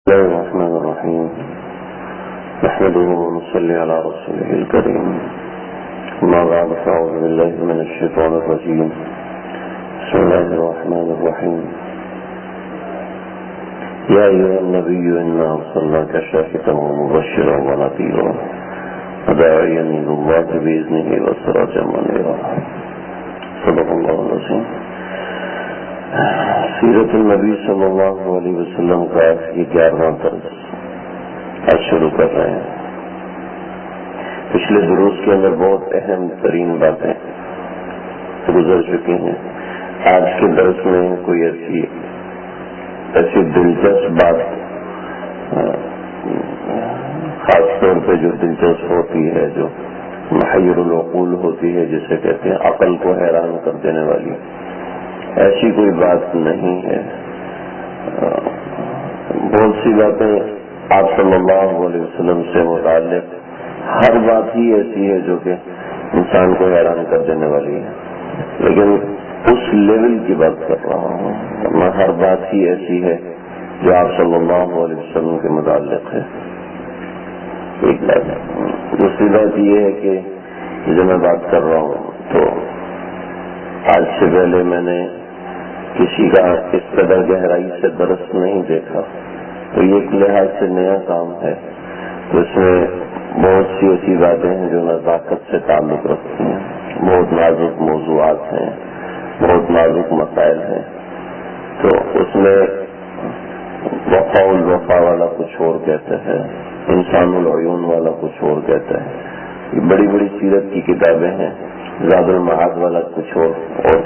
بسم الله الرحمن الرحيم نحمده ونصلي على رسوله الكريم أما بعد فأعوذ بالله من الشيطان الرجيم بسم الله الرحمن الرحيم يا أيها النبي إنا أرسلناك شاهدا ومبشرا ونذيرا وداعيا إلى الله بإذنه وسراجا منيرا صدق الله العظيم. سیرت النبی صلی اللہ علیہ وسلم کا یہ 11واں درس آج شروع کر رہے ہیں. پچھلے دروس کے اندر بہت اہم ترین باتیں گزر چکی ہیں. آج کے درس میں کوئی ایسی دلچسپ بات خاص طور پہ جو دلچسپ ہوتی ہے، جو محیر العقول ہوتی ہے، جسے کہتے ہیں عقل کو حیران کر دینے والی، ایسی کوئی بات نہیں ہے. بہت سی باتیں آپ صلی اللہ علیہ وسلم سے متعلق ہر بات ہی ایسی ہے جو کہ انسان کو حیران کر دینے والی ہے، لیکن اس لیول کی بات کر رہا ہوں. ہر بات ہی ایسی ہے جو آپ صلی اللہ علیہ وسلم کے متعلق ہے. ایک بات. دوسری بات یہ ہے کہ جو میں بات کر رہا ہوں تو آج سے پہلے میں نے کسی کا اس قدر گہرائی سے درس نہیں دیکھا، تو یہ ایک لحاظ سے نیا کام ہے. اس میں بہت سی ایسی باتیں ہیں جو نزاکت سے تعلق رکھتی ہیں، بہت نازک موضوعات ہیں، بہت نازک مسائل ہیں. تو اس میں وفا الوفا والا کچھ اور کہتے ہیں، انسان العیون والا کچھ اور کہتا ہے. یہ بڑی بڑی سیرت کی کتابیں ہیں. زاد المعاد والا کچھ اور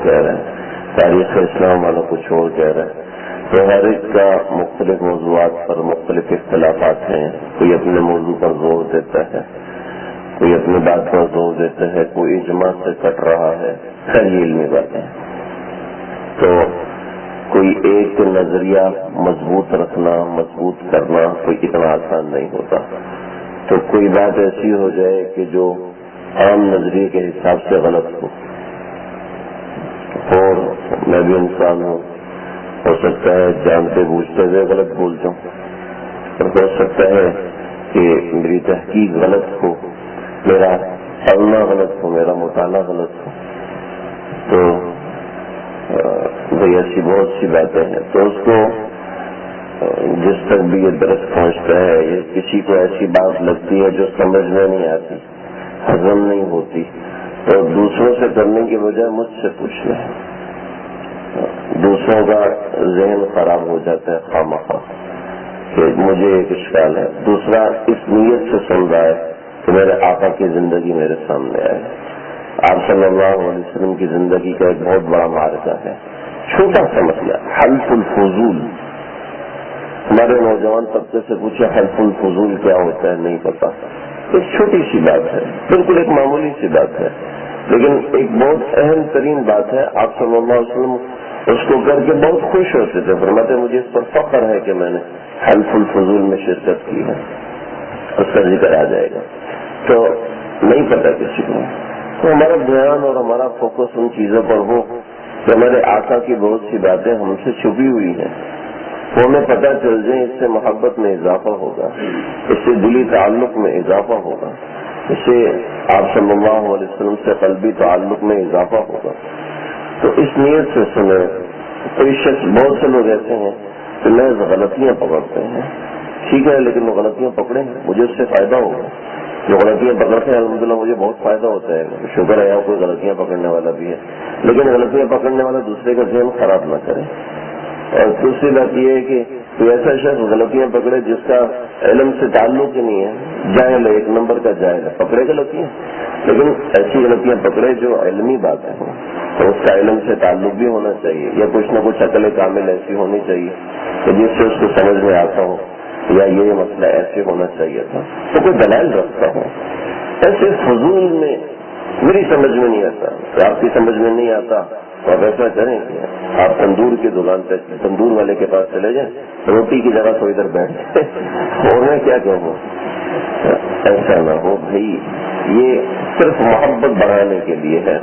کہہ رہے ہیں، تاریخ اسلام والا کچھ اور کہہ رہے ہیں. تو ہر ایک کا مختلف موضوعات پر مختلف اختلافات ہیں. کوئی اپنے موضوع پر زور دیتا ہے، کوئی اپنی بات پر زور دیتا ہے، کوئی اجماع سے کٹ رہا ہے. خیر یہ علمی باتیں ہیں. تو کوئی ایک نظریہ مضبوط رکھنا، مضبوط کرنا کوئی اتنا آسان نہیں ہوتا. تو کوئی بات ایسی ہو جائے کہ جو عام نظریے کے حساب سے غلط ہو، اور میں بھی انسان ہوں، ہو سکتا ہے جانتے بوجھتے ہوئے غلط بول جاؤں، اور ہو سکتا ہے کہ میری تحقیق غلط ہو، میرا پڑھنا غلط ہو، میرا مطالعہ غلط ہو. تو ایسی بہت سی باتیں ہیں. تو اس کو جس تک بھی یہ درس پہنچتا ہے، یہ کسی کو ایسی بات لگتی ہے جو سمجھ میں نہیں آتی، ہضم نہیں ہوتی، تو دوسروں سے کرنے کی بجائے مجھ سے پوچھ لیں. دوسروں کا ذہن خراب ہو جاتا ہے خواہ کہ مجھے ایک اشکال ہے. دوسرا اس نیت سے سن رہا ہے کہ میرے آقا کی زندگی میرے سامنے آئے. آپ صلی اللہ علیہ وسلم کی زندگی کا ایک بہت بڑا معرکہ ہے. چھوٹا سا مسئلہ حلف الفضول. ہمارے نوجوان طبقے سے پوچھے حلف الفضول کیا ہوتا ہے، نہیں پتا. ایک چھوٹی سی بات ہے، بالکل ایک معمولی سی بات ہے، لیکن ایک بہت اہم ترین بات ہے. آپ صلی اللہ علیہ وسلم اس کو کر کے بہت خوش ہوتے تھے. فرماتے مجھے اس پر فخر ہے کہ میں نے حلف الفضول میں شرکت کی ہے. اس کا ذکر آ جائے گا. تو نہیں پتا کسی کو. تو ہمارا دھیان اور ہمارا فوکس ان چیزوں پر ہو کہ ہمارے آقا کی بہت سی باتیں ہم سے چھپی ہوئی ہیں، وہ ہمیں پتہ چل جائیں. اس سے محبت میں اضافہ ہوگا، اس سے دلی تعلق میں اضافہ ہوگا، اس سے آپ صلی اللہ علیہ وسلم سے قلبی تعلق میں اضافہ ہوگا. تو اس نیت سے سنیں. کوئی شخص، بہت سے لوگ ایسے ہیں کہ محض غلطیاں پکڑتے ہیں. ٹھیک ہے، لیکن وہ غلطیاں پکڑیں، مجھے اس سے فائدہ ہوگا. جو غلطیاں پکڑتے ہیں الحمدللہ مجھے بہت فائدہ ہوتا ہے. شکر ہے کوئی غلطیاں پکڑنے والا بھی ہے، لیکن غلطیاں پکڑنے والا دوسرے کا ذہن خراب نہ کرے. اور دوسری بات یہ ہے کہ کوئی ایسا شخص غلطیاں پکڑے جس کا علم سے تعلق ہی نہیں ہے، جاہل ہے، ایک نمبر کا جاہل ہے، پکڑے غلطیاں. لیکن ایسی غلطیاں پکڑے جو علمی باتیں ہوں، تو اس کا علم سے تعلق بھی ہونا چاہیے، یا کچھ نہ کچھ عقل کامل ایسی ہونی چاہیے کہ جس سے اس کو سمجھ میں آتا ہو، یا یہ مسئلہ ایسے ہونا چاہیے تھا. تو کوئی دلائل رکھتا ہوں. ایسے فضول میں میری سمجھ میں نہیں آتا، آپ کی سمجھ میں نہیں آتا، تو آپ ایسا کریں کہ آپ تندور کی دکان پہ تندور والے کے پاس چلے جائیں، روٹی کی جگہ تو ادھر بیٹھ جائیں. اور میں کیا کہوں، ایسا نہ ہو بھائی. یہ صرف محبت بڑھانے کے لیے ہے.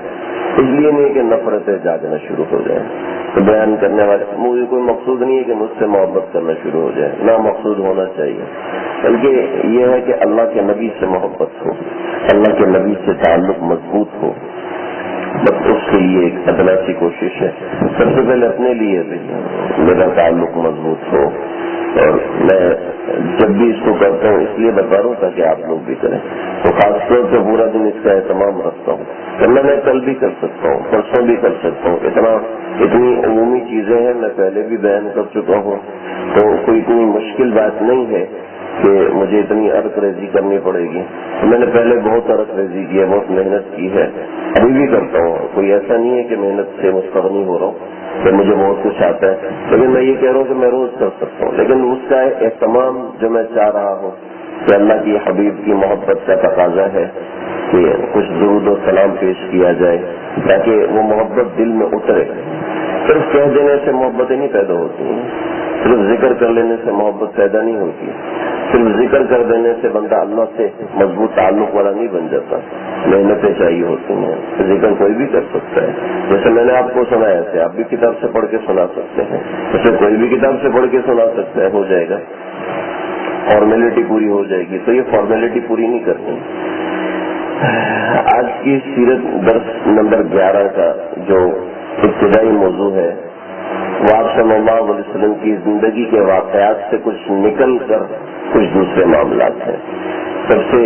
اس لیے نہیں کہ نفرتیں جاگنا شروع ہو جائیں. تو بیان کرنے والے مجھے کوئی مقصود نہیں ہے کہ مجھ سے محبت کرنا شروع ہو جائے، نہ مقصود ہونا چاہیے، بلکہ یہ ہے کہ اللہ کے نبی سے محبت ہو، اللہ کے نبی سے تعلق مضبوط ہو. بس اس کے لیے ایک ادنا سی کوشش ہے. سب سے پہلے اپنے لیے بھی میرا تعلق مضبوط ہو، اور میں جب بھی اس کو کرتا ہوں اس لیے بتا رہا ہوں تاکہ آپ لوگ بھی کریں. تو خاص طور سے پورا دن اس کا اہتمام رکھتا ہوں. ورنہ میں کل بھی کر سکتا ہوں، پرسوں بھی کر سکتا ہوں. اتنی عمومی چیزیں ہیں، میں پہلے بھی بیان کر چکا ہوں. تو کوئی اتنی مشکل بات نہیں ہے کہ مجھے اتنی عرق ریزی کرنی پڑے گی. میں نے پہلے بہت عرق ریزی کی ہے، بہت محنت کی ہے، ابھی بھی کرتا ہوں. کوئی ایسا نہیں ہے کہ محنت سے مستغنی ہو رہا ہوں کہ مجھے بہت کچھ آتا ہے، لیکن میں یہ کہہ رہا ہوں کہ میں روز کر سکتا ہوں. لیکن اس کا اہتمام جو میں چاہ رہا ہوں کہ اللہ کی حبیب کی محبت کا تقاضا ہے کہ کچھ درود و سلام پیش کیا جائے تاکہ وہ محبت دل میں اترے. صرف کہہ دینے سے محبتیں نہیں پیدا ہوتی ہیں، صرف ذکر کر لینے سے محبت پیدا نہیں ہوتی. صرف ذکر کر دینے سے بندہ اللہ سے مضبوط تعلق والا نہیں بن جاتا، محنتیں چاہیے ہوتی ہیں. ذکر کوئی بھی کر سکتا ہے، جیسے میں نے آپ کو سنایا ایسے آپ بھی کتاب سے پڑھ کے سنا سکتے ہیں، جیسے کوئی بھی کتاب سے پڑھ کے سنا سکتا ہے. ہو جائے گا، فارمیلٹی پوری ہو جائے گی. تو یہ فارمیلٹی پوری نہیں کرنی. آج کی سیرت درس نمبر 11 کا جو ابتدائی موضوع ہے وہ آپ صلی اللہ علیہ وسلم کی زندگی کے واقعات سے کچھ نکل کر کچھ دوسرے معاملات ہیں. سب سے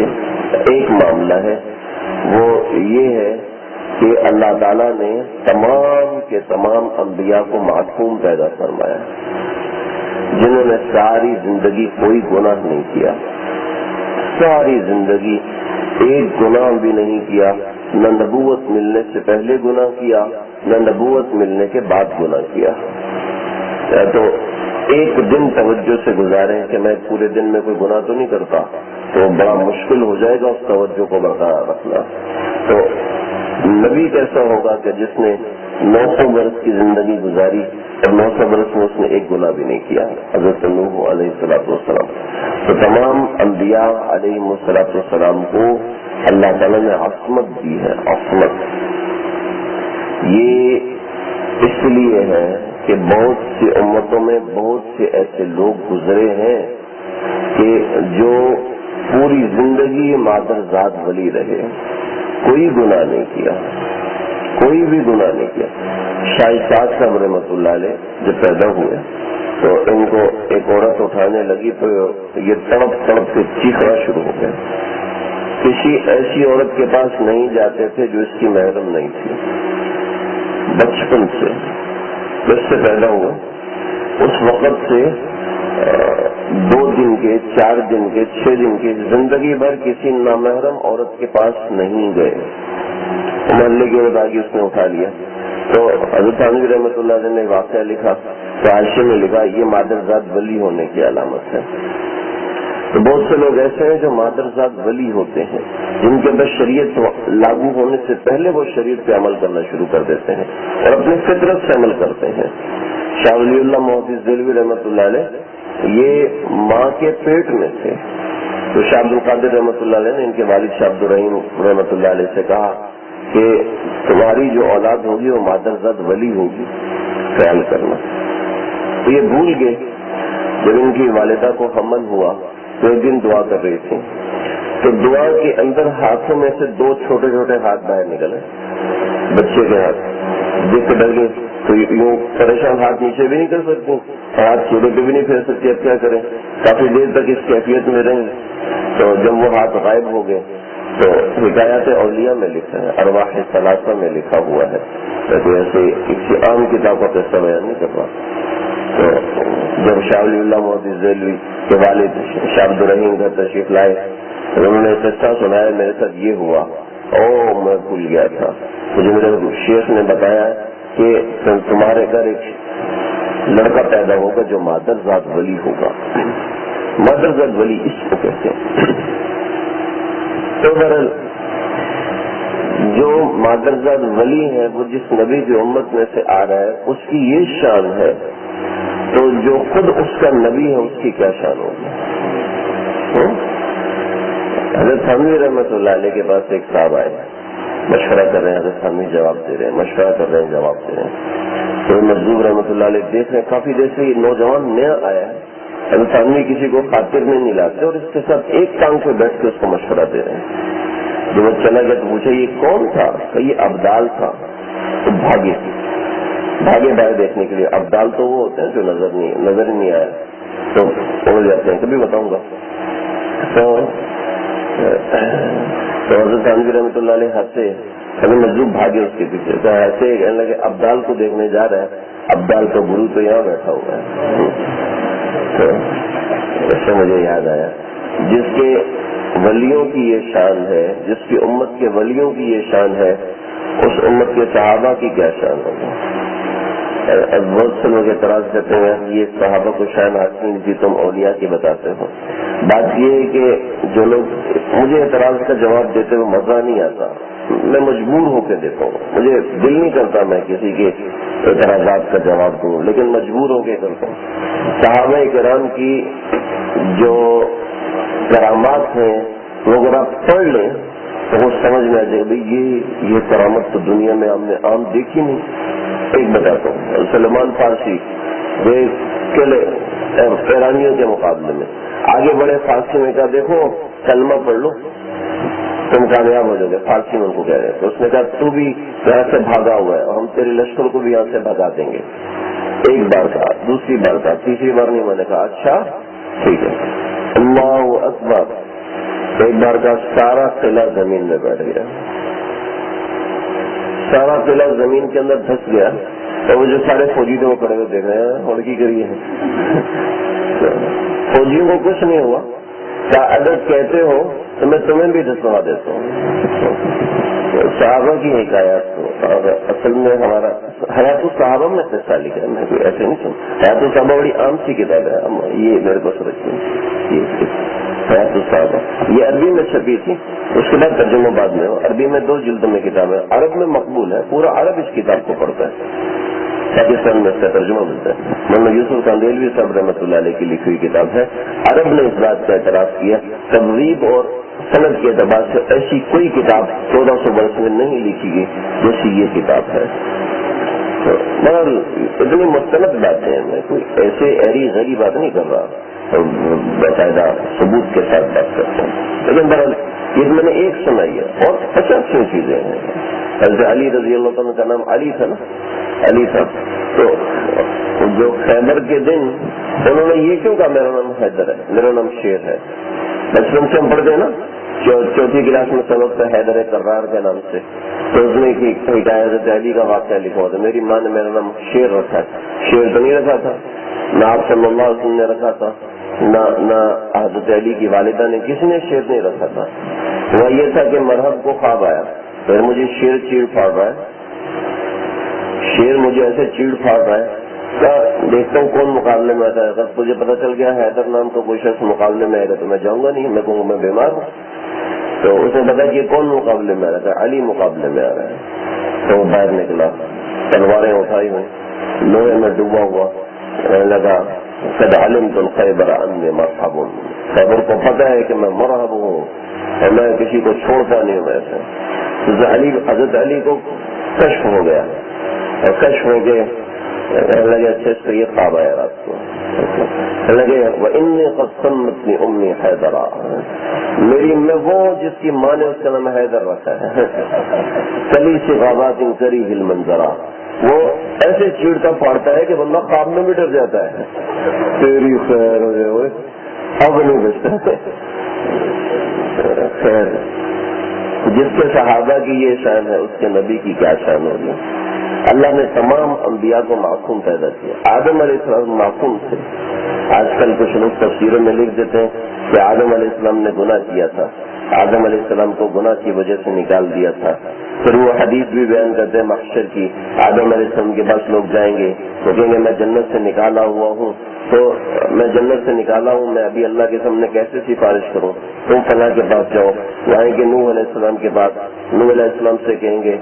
ایک معاملہ ہے وہ یہ ہے کہ اللہ تعالیٰ نے تمام کے تمام انبیاء کو معصوم پیدا فرمایا، جنہوں نے ساری زندگی کوئی گناہ نہیں کیا، ساری زندگی ایک گناہ بھی نہیں کیا. نہ نبوت ملنے سے پہلے گناہ کیا، نہ نبوت ملنے کے بعد گناہ کیا. تو ایک دن توجہ سے گزارے کہ میں پورے دن میں کوئی گناہ تو نہیں کرتا، تو بڑا مشکل ہو جائے گا اس توجہ کو برقرار رکھنا. تو نبی کیسا ہوگا کہ جس نے 900 برس کی زندگی گزاری اور 900 برس میں اس نے ایک گناہ بھی نہیں کیا، حضرت نوح علیہ الصلوۃ والسلام. تو تمام انبیاء علیہ الصلوۃ والسلام کو اللہ تعالیٰ نے عصمت دی ہے. عصمت یہ اس لیے ہے کہ بہت سی امتوں میں بہت سے ایسے لوگ گزرے ہیں کہ جو پوری زندگی مادر ذات ولی رہے، کوئی گناہ نہیں کیا، کوئی بھی گناہ نہیں کیا. شاہ سعد صاحب رحمۃ اللہ علیہ جب پیدا ہوئے تو ان کو ایک عورت اٹھانے لگی تو یہ تڑپ تڑپ کے چیخنا شروع ہو گیا. کسی ایسی عورت کے پاس نہیں جاتے تھے جو اس کی محرم نہیں تھی. بچپن سے جب سے پیدا ہوا اس وقت سے 2 دن کے 4 دن کے 6 دن کے زندگی بھر کسی نامحرم عورت کے پاس نہیں گئے. محلے کی عورت آگے اس نے اٹھا لیا. تو حضرت تھانوی رحمۃ اللہ علیہ نے واقعہ لکھا تو حاشیے میں لکھا یہ مادر ذات ولی ہونے کی علامت ہے. تو بہت سے لوگ ایسے ہیں جو مادر ذات ولی ہوتے ہیں، جن کے اندر شریعت لاگو ہونے سے پہلے وہ شریعت پہ عمل کرنا شروع کر دیتے ہیں اور اپنی فطرت سے عمل کرتے ہیں. شاہ ولی اللہ محدث دہلوی رحمۃ اللہ علیہ یہ ماں کے پیٹ میں تھے. تو شاہ عبد القادر رحمۃ اللہ علیہ نے ان کے والد شاہ عبد الرحیم رحمۃ اللہ علیہ سے کہا کہ تمہاری جو اولاد ہوگی وہ مادر ذات ولی ہوگی، خیال کرنا. تو یہ بھول گئے. جب ان کی والدہ کو حمل ہوا تو ایک دن دعا کر رہی تھی تو دعا کے اندر ہاتھوں میں سے 2 چھوٹے چھوٹے ہاتھ باہر نکلے، بچے کے ہاتھ. دیکھ کے ڈر گئی تو یوں پریشان ہاتھ نیچے بھی نہیں کر سکتی، ہاتھ چھوڑے پہ بھی نہیں پھیر سکتی. اب کیا کریں؟ کافی دیر تک اس کیفیت میں رہیں. تو جب وہ ہاتھ غائب ہو گئے تو حکایات اولیاء میں لکھا ہے، ارواح ثلاثہ میں لکھا ہوا ہے. تو ایسے کسی عام کتاب کا قصہ بیان نہیں کر رہا. تو جب شاہ ولی اللہ محدث دہلوی کے والد شاہ عبد الرحیم گھر تشریف لائے انہوں نے قصہ سنایا میرے ساتھ یہ ہوا. میں بھول گیا تھا. مجھے میرے شیخ نے بتایا کہ تمہارے گھر ایک لڑکا پیدا ہوگا جو مادر ذات ولی ہوگا. مادر ذات ولی اس کو کہتے ہیں. تو بہرحال جو مادر ذات ولی ہے وہ جس نبی کی امت میں سے آ رہا ہے اس کی یہ شان ہے، تو جو خود اس کا نبی ہے اس کی کیا شان ہوگی. حضرت تھانوی رحمۃ اللہ علیہ کے پاس ایک صاحب آئے مشورہ کر رہے ہیں، حضرت تھانوی جواب دے رہے ہیں، مشورہ کر رہے ہیں، جواب دے رہے ہیں. تو مجذوب رحمۃ اللہ علیہ دیکھ رہے ہیں کافی دیر سے یہ نوجوان نیا آیا ہے، حضرت تھانوی کسی کو خاطر میں نہیں لاتے اور اس کے ساتھ ایک ٹانگ پہ بیٹھ کے اس کو مشورہ دے رہے ہیں. جب وہ چلا گیا تو پوچھا یہ کون تھا؟ کہ یہ ابدال تھا. تو بھاگے باہر دیکھنے کے لیے. ابدال تو وہ ہوتے ہیں جو نظر ہی نہیں آیا تو اڑ جاتے ہیں. کبھی بتاؤں گا. تو حضرت تھانوی رحمۃ اللہ علیہ ہنسے، کبھی مجذوب بھاگے اس کے پیچھے. تو ایسے کہنے لگے ابدال کو دیکھنے جا رہا ہے. ابدال کا گرو تو یہاں بیٹھا ہوا ہے. تو اس سے مجھے یاد آیا جس کے ولیوں کی یہ شان ہے، جس کی امت کے ولیوں کی یہ شان ہے، اس امت کے صحابہ کی کیا شان ہوگی. بہت سے لوگ اعتراض کرتے ہیں یہ صحابہ کو شان حاصل نہیں تھی، تم اولیاء کی بتاتے ہو. بات یہ ہے کہ جو لوگ مجھے اعتراض کا جواب دیتے ہوئے مزہ نہیں آتا، میں مجبور ہو کے دیتا ہوں. مجھے دل نہیں کرتا میں کسی کے اعتراضات کا جواب دوں، لیکن مجبور ہو کے کرتا ہوں. صحابہ کرام کی جو کرامات ہیں وہ اگر آپ پڑھ لیں تو وہ سمجھ میں آ جائے بھائی یہ کرامت تو دنیا میں ہم نے عام دیکھی نہیں. ایک بتاتا ہوں، سلمان فارسی ایرانیوں کے مقابلے میں آگے بڑے فارسی میں کہا دیکھو کلمہ پڑھ لو تم کامیاب ہو جاؤ گے. فارسی میں ان کو کہہ رہے تو اس نے کہا تو بھی یہاں سے بھاگا ہوا ہے اور ہم تیرے لشکر کو بھی یہاں سے بھگا دیں گے. ایک بار کہا، دوسری بار کہا، تیسری بار نہیں. میں نے کہا اچھا ٹھیک ہے. اللہ اکبر. ایک بار کا سارا قلعہ زمین میں بیٹھ گیا، سارا قلعہ زمین کے اندر دھس گیا. اور وہ جو سارے فوجی تھے وہ کھڑے ہوئے دیکھ رہے ہیں اور کی کری ہے. فوجیوں کو کچھ نہیں ہوا. کیا اگر کہتے ہو تو میں تمہیں بھی دھسوا دیتا ہوں. صحابہ کی حکایات کو اور اصل میں ہمارا حیات الصحابہ میں قصہ لکھا ہے. میں کوئی ایسے نہیں سن. حیات الصحابہ بڑی عام سی کتاب ہے، یہ میرے کو سمجھتی ہے. حیات الصحابہ یہ عربی میں چھپی تھی، اس کے بعد ترجمہ بعد میں. عربی میں 2 جلدوں میں کتاب ہے، عرب میں مقبول ہے. پورا عرب اس کتاب کو پڑھتا ہے. پاکستان میں اس کا ترجمہ ملتا ہے. مولانا یوسف کاندیلوی صاحب رحمۃ اللہ علیہ کی لکھی ہوئی کتاب ہے. عرب نے اس بات کا اعتراف کیا تقریب اور سند کے اعتبار سے ایسی کوئی کتاب 1400 برس میں نہیں لکھی گئی جیسی یہ کتاب ہے. مگر اتنی مستند باتیں ہیں، میں کوئی ایسے ایری غیری بات نہیں کر رہا، باقاعدہ ثبوت کے ساتھ بات کرتا ہوں. لیکن بہرحال یہ میں نے ایک سنائی ہے اور 50 چیزیں ہیں. حضرت علی رضی اللہ عنہ کا نام علی تھا نا، علی تھا. تو جو خیبر کے دن انہوں نے یہ کیوں کہا میرا نام حیدر ہے، میرا نام شیر ہے. بچپن سے ہم پڑھتے ہیں نا 4تھی کلاس میں سبق تھا حیدر کرار کے نام سے. تو اس نے حضرت علی کا واقعہ لکھا ہوتا. میری ماں نے میرا نام شیر رکھا ہے. شیر تو نہیں رکھا تھا، نہ آپ صلی اللہ علیہ وسلم نے رکھا تھا، نہ حضرت علی کی والدہ نے، کسی نے شیر نہیں رکھا تھا. وہ یہ تھا کہ مرحب کو خواب آیا، پھر مجھے شیر چیڑ پھاڑ رہا ہے. شیر مجھے ایسے چیڑ پھاڑ رہا ہے، دیکھتا ہوں کون مقابلے میں آتا ہے. اگر مجھے پتا چل گیا حیدر نام کا کوئی شخص مقابلے میں آئے گا تو میں جاؤں گا نہیں، میں کہوں گا میں بیمار ہوں. تو اسے پتا کہ کون مقابلے میں آ رہا ہے، علی مقابلے میں آ رہا ہے. تو وہ باہر نکلا، تلواریں اٹھائی ہوئی، لوہے میں ڈوبا ہوا، لگا قد علمت الخیبر انی مرحب. خیبر کو پتا ہے کہ میں مرحب ہوں اور میں کسی کو چھوڑتا نہیں ہوں. ایسے حضرت علی کو کشف ہو گیا اور کشف ہو کے لگے اچھے اس کو یہ خواب آیا رات کو. لگے وَإِنِّي قَدْ سَمَّتْنِي أُمِّي حَيْدَرًا، میری میں وہ جس کی ماں نے اس کا نام حیدر رکھا ہے. کلی سے غابات کری ہل منظرا، وہ ایسے چیڑتا پھاڑتا ہے کہ بندہ خواب میں بھی ڈر جاتا ہے. تیری خیر ہو جائے اب نہیں بچتا. خیر جس کے صحابہ کی یہ شان ہے اس کے نبی کی کیا شان ہوگی. اللہ نے تمام انبیاء کو معصوم پیدا کیا. آدم علیہ السلام معصوم تھے. آج کل کچھ لوگ تفسیروں میں لکھ دیتے ہیں کہ آدم علیہ السلام نے گناہ کیا تھا، آدم علیہ السلام کو گناہ کی وجہ سے نکال دیا تھا. پھر وہ حدیث بھی بیان کرتے ہیں محشر کی، آدم علیہ السلام کے پاس لوگ جائیں گے تو کہیں گے میں جنت سے نکالا ہوا ہوں، تو میں جنت سے نکالا ہوں، میں ابھی اللہ کے سامنے کیسے سفارش کروں. تم فلاں کے پاس جاؤ. وہاں کے نوح علیہ السلام کے پاس، نوح علیہ السلام سے کہیں گے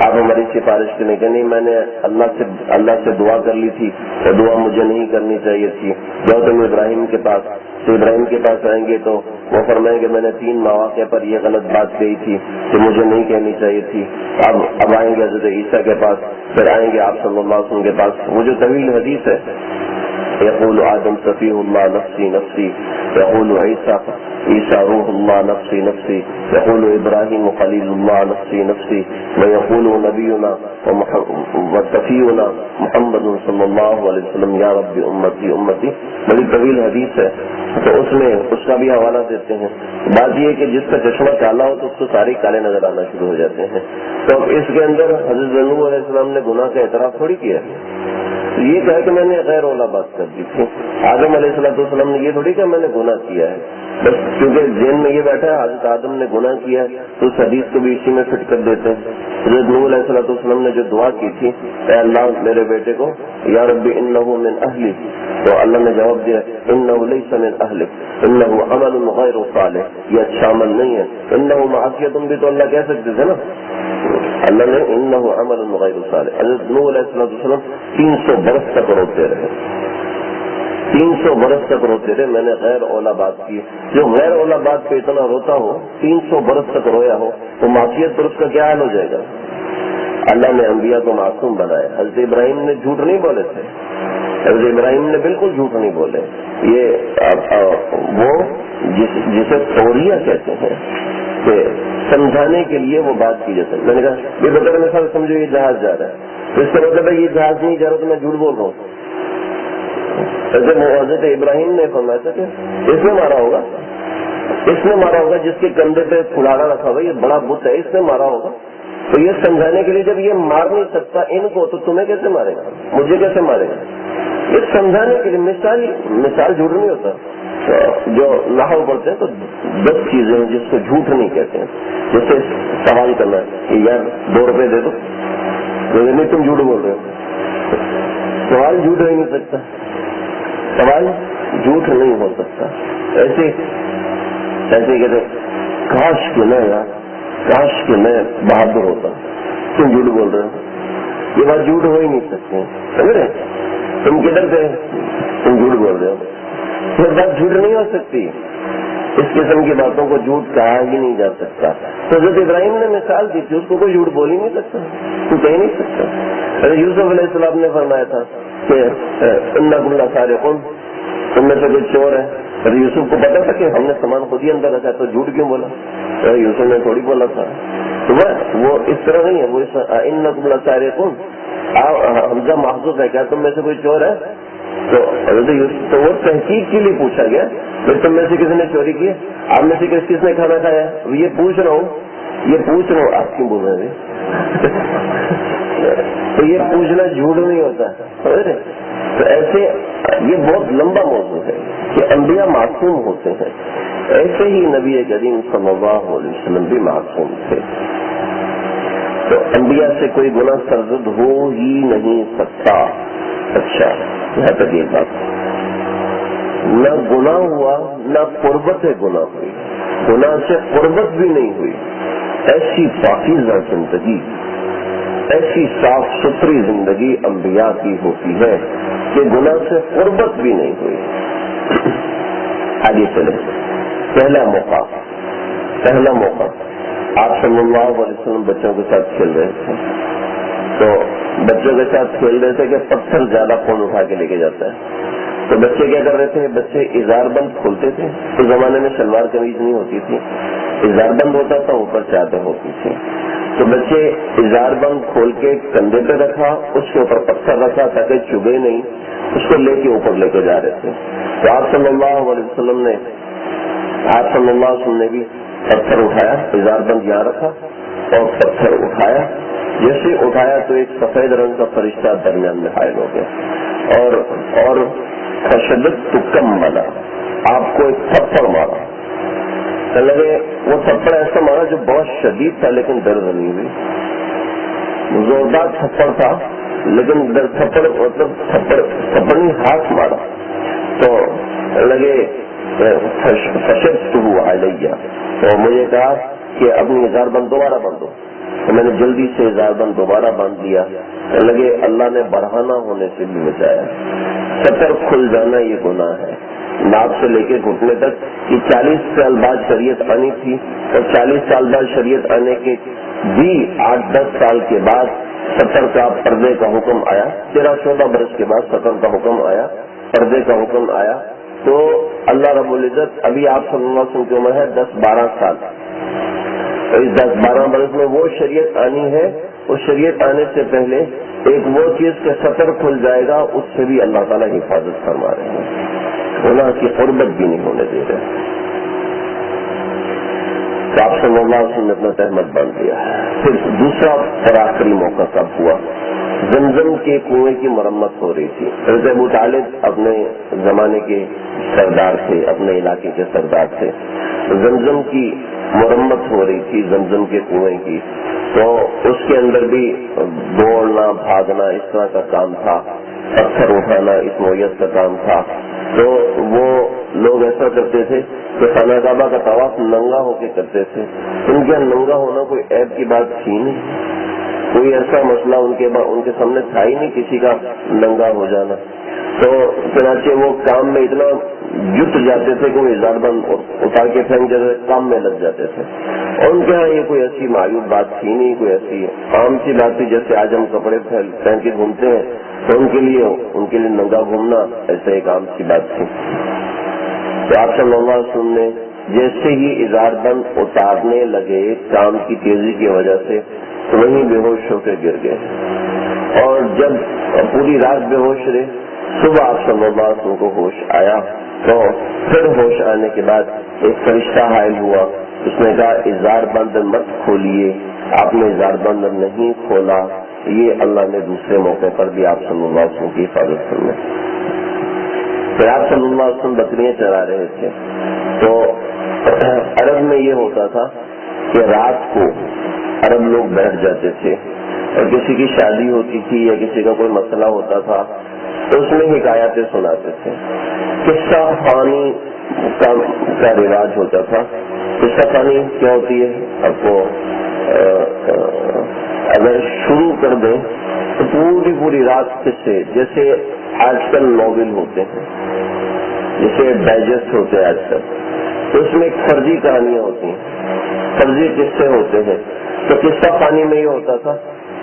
آپ ہماری سفارش کریں کہ نہیں میں نے اللہ سے دعا کر لی تھی اور دعا مجھے نہیں کرنی چاہیے تھی. جاؤ تم ابراہیم کے پاس، تو ابراہیم کے پاس آئیں گے تو وہ فرمائیں کہ میں نے 3 مواقع پر یہ غلط بات کہی تھی کہ مجھے نہیں کہنی چاہیے تھی. اب آئیں گے حضرت عیسیٰ کے پاس, پھر آئیں گے آپ صلی اللہ علیہ وسلم کے پاس. وہ جو طویل حدیث ہے, یقول آدم صفی اللہ نفسی نفسی, یقول عیسیٰ روح اللہ نفسی نفسی, یقول ابراہیم خلیل اللہ نفسی نفسی, ویقول نبینا وصفینا محمد صلی اللہ علیہ وسلم یا رب امتی امتی. بڑی طویل حدیث ہے, تو اس میں اس کا بھی حوالہ دیتے ہیں. بات یہ کہ جس کا چشمہ کالا ہو تو اس کو سارے کالے نظر آنا شروع ہو جاتے ہیں. تو اس کے اندر حضرت نوح علیہ السلام نے گناہ کا اعتراف تھوڑی کیا ہے. یہ کہا کہ میں نے غیر اولا بات کر دی تھی. آدم علیہ السلام نے یہ تھوڑی کہ میں نے گناہ کیا ہے, بس کیونکہ ذہن میں یہ بیٹھا ہے حضرت آدم نے گناہ کیا ہے تو اس حدیث کو بھی اسی میں فٹ کر دیتے ہیں. حضرت نوح علیہ السلام نے جو دعا کی تھی, اے اللہ میرے بیٹے کو یا رب انہ من اہلی, تو اللہ نے جواب دیا انہ لیس من اہلک انہ عمل غیر صالح, یہ اچھا عمل نہیں ہے. انہ معصیت بھی تو اللہ کہہ سکتے تھے نا, اللہ نے انہ عمل غیر صالح. حضرت نوح علیہ السلام 300 برس تک روتے رہے, 300 برس تک روتے رہے. میں نے غیر اولا بات کی. جو غیر اولا بات پہ اتنا روتا ہو, 300 برس تک رویا ہو, تو معصیت پر اس کا کیا حال ہو جائے گا. اللہ نے انبیاء کو معصوم بنایا. حضرت ابراہیم نے جھوٹ نہیں بولے تھے, حضرت ابراہیم نے بالکل جھوٹ نہیں بولے. یہ وہ جسے توریہ کہتے ہیں کہ سمجھانے کے لیے وہ بات کی جاتی ہے. میں نے کہا یہ بطور مثال سمجھو یہ جہاز جا رہا ہے, تو اس کا مطلب ہے یہ جہاز نہیں جا رہا تو میں جھوٹ بول رہا ہوں. حضرت ابراہیم نے فرمایا تھا کہ اس نے مارا ہوگا, اس نے مارا ہوگا جس کے کندھے پہ کھلاڑا رکھا ہوا, یہ بڑا بت ہے, اس نے مارا ہوگا. تو یہ سمجھانے کے لیے جب یہ مار نہیں سکتا ان کو, تو تمہیں کیسے مارے گا, مجھے کیسے مارے گا. یہ سمجھانے کے لیے مثال جھوٹ نہیں ہوتا. جو نحو پڑھتے ہیں تو 10 چیزیں ہیں جس کو جھوٹ نہیں کہتے ہیں. جیسے سوال کرنا ہے کہ یار 2 روپے دے دو, نہیں تم جھوٹ بول رہے ہو. سوال جھوٹ ہو ہی نہیں سکتا, سوال جھوٹ نہیں ہو سکتا. ایسے کہتے کاش کہ میں یار, کاش کہ میں بہادر ہوتا, تم جھوٹ بول رہے ہو. یہ بات جھوٹ ہو ہی نہیں سکتے, سمجھ رہے. تم کدھر سے, تم جھوٹ بول رہے ہو, یہ بات جھوٹ نہیں ہو سکتی. اس قسم کی باتوں کو جھوٹ کہا ہی نہیں جا سکتا. تو حضرت ابراہیم نے مثال دی تھی, اس کو کوئی جھوٹ بول ہی نہیں سکتا, تو کہہ نہیں سکتا. یوسف علیہ السلام نے فرمایا تھا کہ انکم لسارقون, تم میں سے کوئی چور ہے. یوسف کو پتا تھا کہ ہم نے سامان خود ہی اندر رکھا, تو جھوٹ کیوں بولا. یوسف نے تھوڑی بولا تھا. تو وہ اس طرح نہیں ہے, وہ انکم لسارقون حمزہ محذوف ہے, کیا تم میں سے کوئی چور ہے. تو وہ تحقیق کے لیے پوچھا گیا, پھر تم میں سے کسی نے چوری کی ہے, آپ میں سے کس نے کھانا کھایا. یہ پوچھ رہا ہوں آپ کیوں بول رہے ہیں. تو یہ پوچھنا جھوٹ نہیں ہوتا. تو ایسے یہ بہت لمبا موضوع ہے کہ انبیاء معصوم ہوتے ہیں. ایسے ہی نبی کریم صلی اللہ علیہ وسلم بھی معصوم تھے. تو انبیاء سے کوئی گناہ سرزد ہو ہی نہیں سکتا. اچھا, یہاں تک ایک بات, نہ گناہ ہوا نہ قربت گناہ ہوئی, گناہ سے قربت بھی نہیں ہوئی. ایسی پاکیزہ زندگی, ایسی صاف ستھری زندگی انبیاء کی ہوتی ہے کہ گناہ سے قربت بھی نہیں ہوئی. آگے چلے. پہلا موقع آپ صلی اللہ علیہ وسلم بچوں کے ساتھ کھیل رہے تھے. تو بچوں کے ساتھ کھیل رہے تھے کہ پتھر زیادہ خون اٹھا کے لے کے جاتا ہے. تو بچے کیا کر رہے تھے, بچے اظہار بند کھولتے تھے. اس زمانے میں شلوار قمیض نہیں ہوتی تھی, اظہار بند ہوتا تھا, اوپر چادر ہوتی تھی. تو بچے اظہار بند کھول کے کندھے پہ رکھا, اس کے اوپر پتھر رکھا تاکہ چبھے نہیں, اس کو لے کے اوپر لے کے جا رہے تھے. تو آپ صلی اللہ علیہ وسلم نے بھی پتھر اٹھایا, اظہار بند یہاں رکھا اور پتھر اٹھایا. جیسے اٹھایا تو ایک سفید رنگ کا فرشتہ درمیان میں حائل ہو گیا اور فشدت کم بنا, آپ کو ایک تھپڑ مارا. لگے وہ تھپڑ ایسا مارا جو بہت شدید تھا لیکن درد نہیں ہوئی. زوردار تھپڑ تھا لیکن تھپڑ ہاتھ مارا. تو لگے فشدت علیہ, تو مجھے کہا کہ اپنی اظہار بند دوبارہ باندھو. تو میں نے جلدی سے اظہار بند دوبارہ باندھ دیا. لگے اللہ نے بڑھانا ہونے سے بھی بچایا. سطر کھل جانا یہ گناہ ہے, ناپ سے لے کے گھٹنے تک، کہ 40 سال بعد شریعت آنی تھی، اور 40 سال بعد شریعت آنے کے بھی 8-10 سال کے بعد سطر کا پردے کا حکم آیا، 13-14 برس کے بعد سطر کا حکم آیا، پردے کا حکم آیا. تو اللہ رب العزت ابھی آپ صلی اللہ علیہ وسلم کی عمر ہے 10-12 سال، اس 10-12 برس میں وہ شریعت آنی ہے. اس شریعت آنے سے پہلے ایک وہ چیز کے سطر کھل جائے گا، اس سے بھی اللہ تعالیٰ حفاظت فرما رہے ہیں، گناہ کی قربت بھی نہیں ہونے دے رہے. تو آپ صلی اللہ علیہ وسلم نے اپنا تہمت باندھ دیا. پھر دوسرا اور آخری موقع کب ہوا؟ زمزم کے کنویں کی مرمت ہو رہی تھی. حضرت ابو طالب اپنے زمانے کے سردار تھے، اپنے علاقے کے سردار تھے. زمزم کی مرمت ہو رہی تھی، زمزم کے کنویں کی. تو اس کے اندر بھی دوڑنا بھاگنا اس طرح کا کام تھا، پتھر اٹھانا اس نوعیت کا کام تھا. تو وہ لوگ ایسا کرتے تھے کہ خانہ کعبہ کا طواف ننگا ہو کے کرتے تھے. ان کے ننگا ہونا کوئی عیب کی بات تھی نہیں، کوئی ایسا مسئلہ ان کے سامنے تھا ہی نہیں کسی کا ننگا ہو جانا. تو چنانچہ وہ کام میں اتنا جٹ جاتے تھے کہ وہ ازار بند اتار کے پھینک جاتے تھے، کام میں لگ جاتے تھے. اور ان کے ہاں یہ کوئی ایسی معیوب بات تھی نہیں، کوئی ایسی عام سی بات تھی. جیسے آج ہم کپڑے پہن کے گھومتے ہیں تو ان کے لیے ننگا گھومنا ایسا ایک عام سی بات تھی. تو آپ صلی اللہ علیہ وسلم نے جیسے ہی ازار بند اتارنے لگے کام کی تیزی کی وجہ سے، تو وہیں بے ہوش ہو کے گر گئے. اور جب پوری رات بے ہوش رہے، صبح آپ صلی اللہ علیہ وسلم کو ہوش آیا. تو پھر ہوش آنے کے بعد ایک فرشتہ حائل ہوا. اس نے کہا ازار بند مت کھولیے. آپ نے ازار بند نہیں کھولا. یہ اللہ نے دوسرے موقع پر بھی آپ صلی اللہ علیہ وسلم کی حفاظت فرمائی. پھر آپ صلی اللہ علیہ وسلم بکریاں چرا رہے تھے. تو عرب میں یہ ہوتا تھا کہ رات کو عرب لوگ بیٹھ جاتے تھے، اور کسی کی شادی ہوتی تھی یا کسی کا کوئی مسئلہ ہوتا تھا تو اس میں حکایتیں سناتے تھے. قصہ خوانی کا رواج ہوتا تھا. قصہ خوانی کیا ہوتی ہے؟ آپ کو اگر شروع کر دیں تو پوری رات قصے، جیسے آج کل ناول ہوتے ہیں، جیسے ڈائجسٹ ہوتے ہیں آج کل، تو اس میں ایک فرضی کہانیاں ہوتی ہیں، فرضی قصے ہوتے ہیں. تو قصہ خوانی میں یہ ہوتا تھا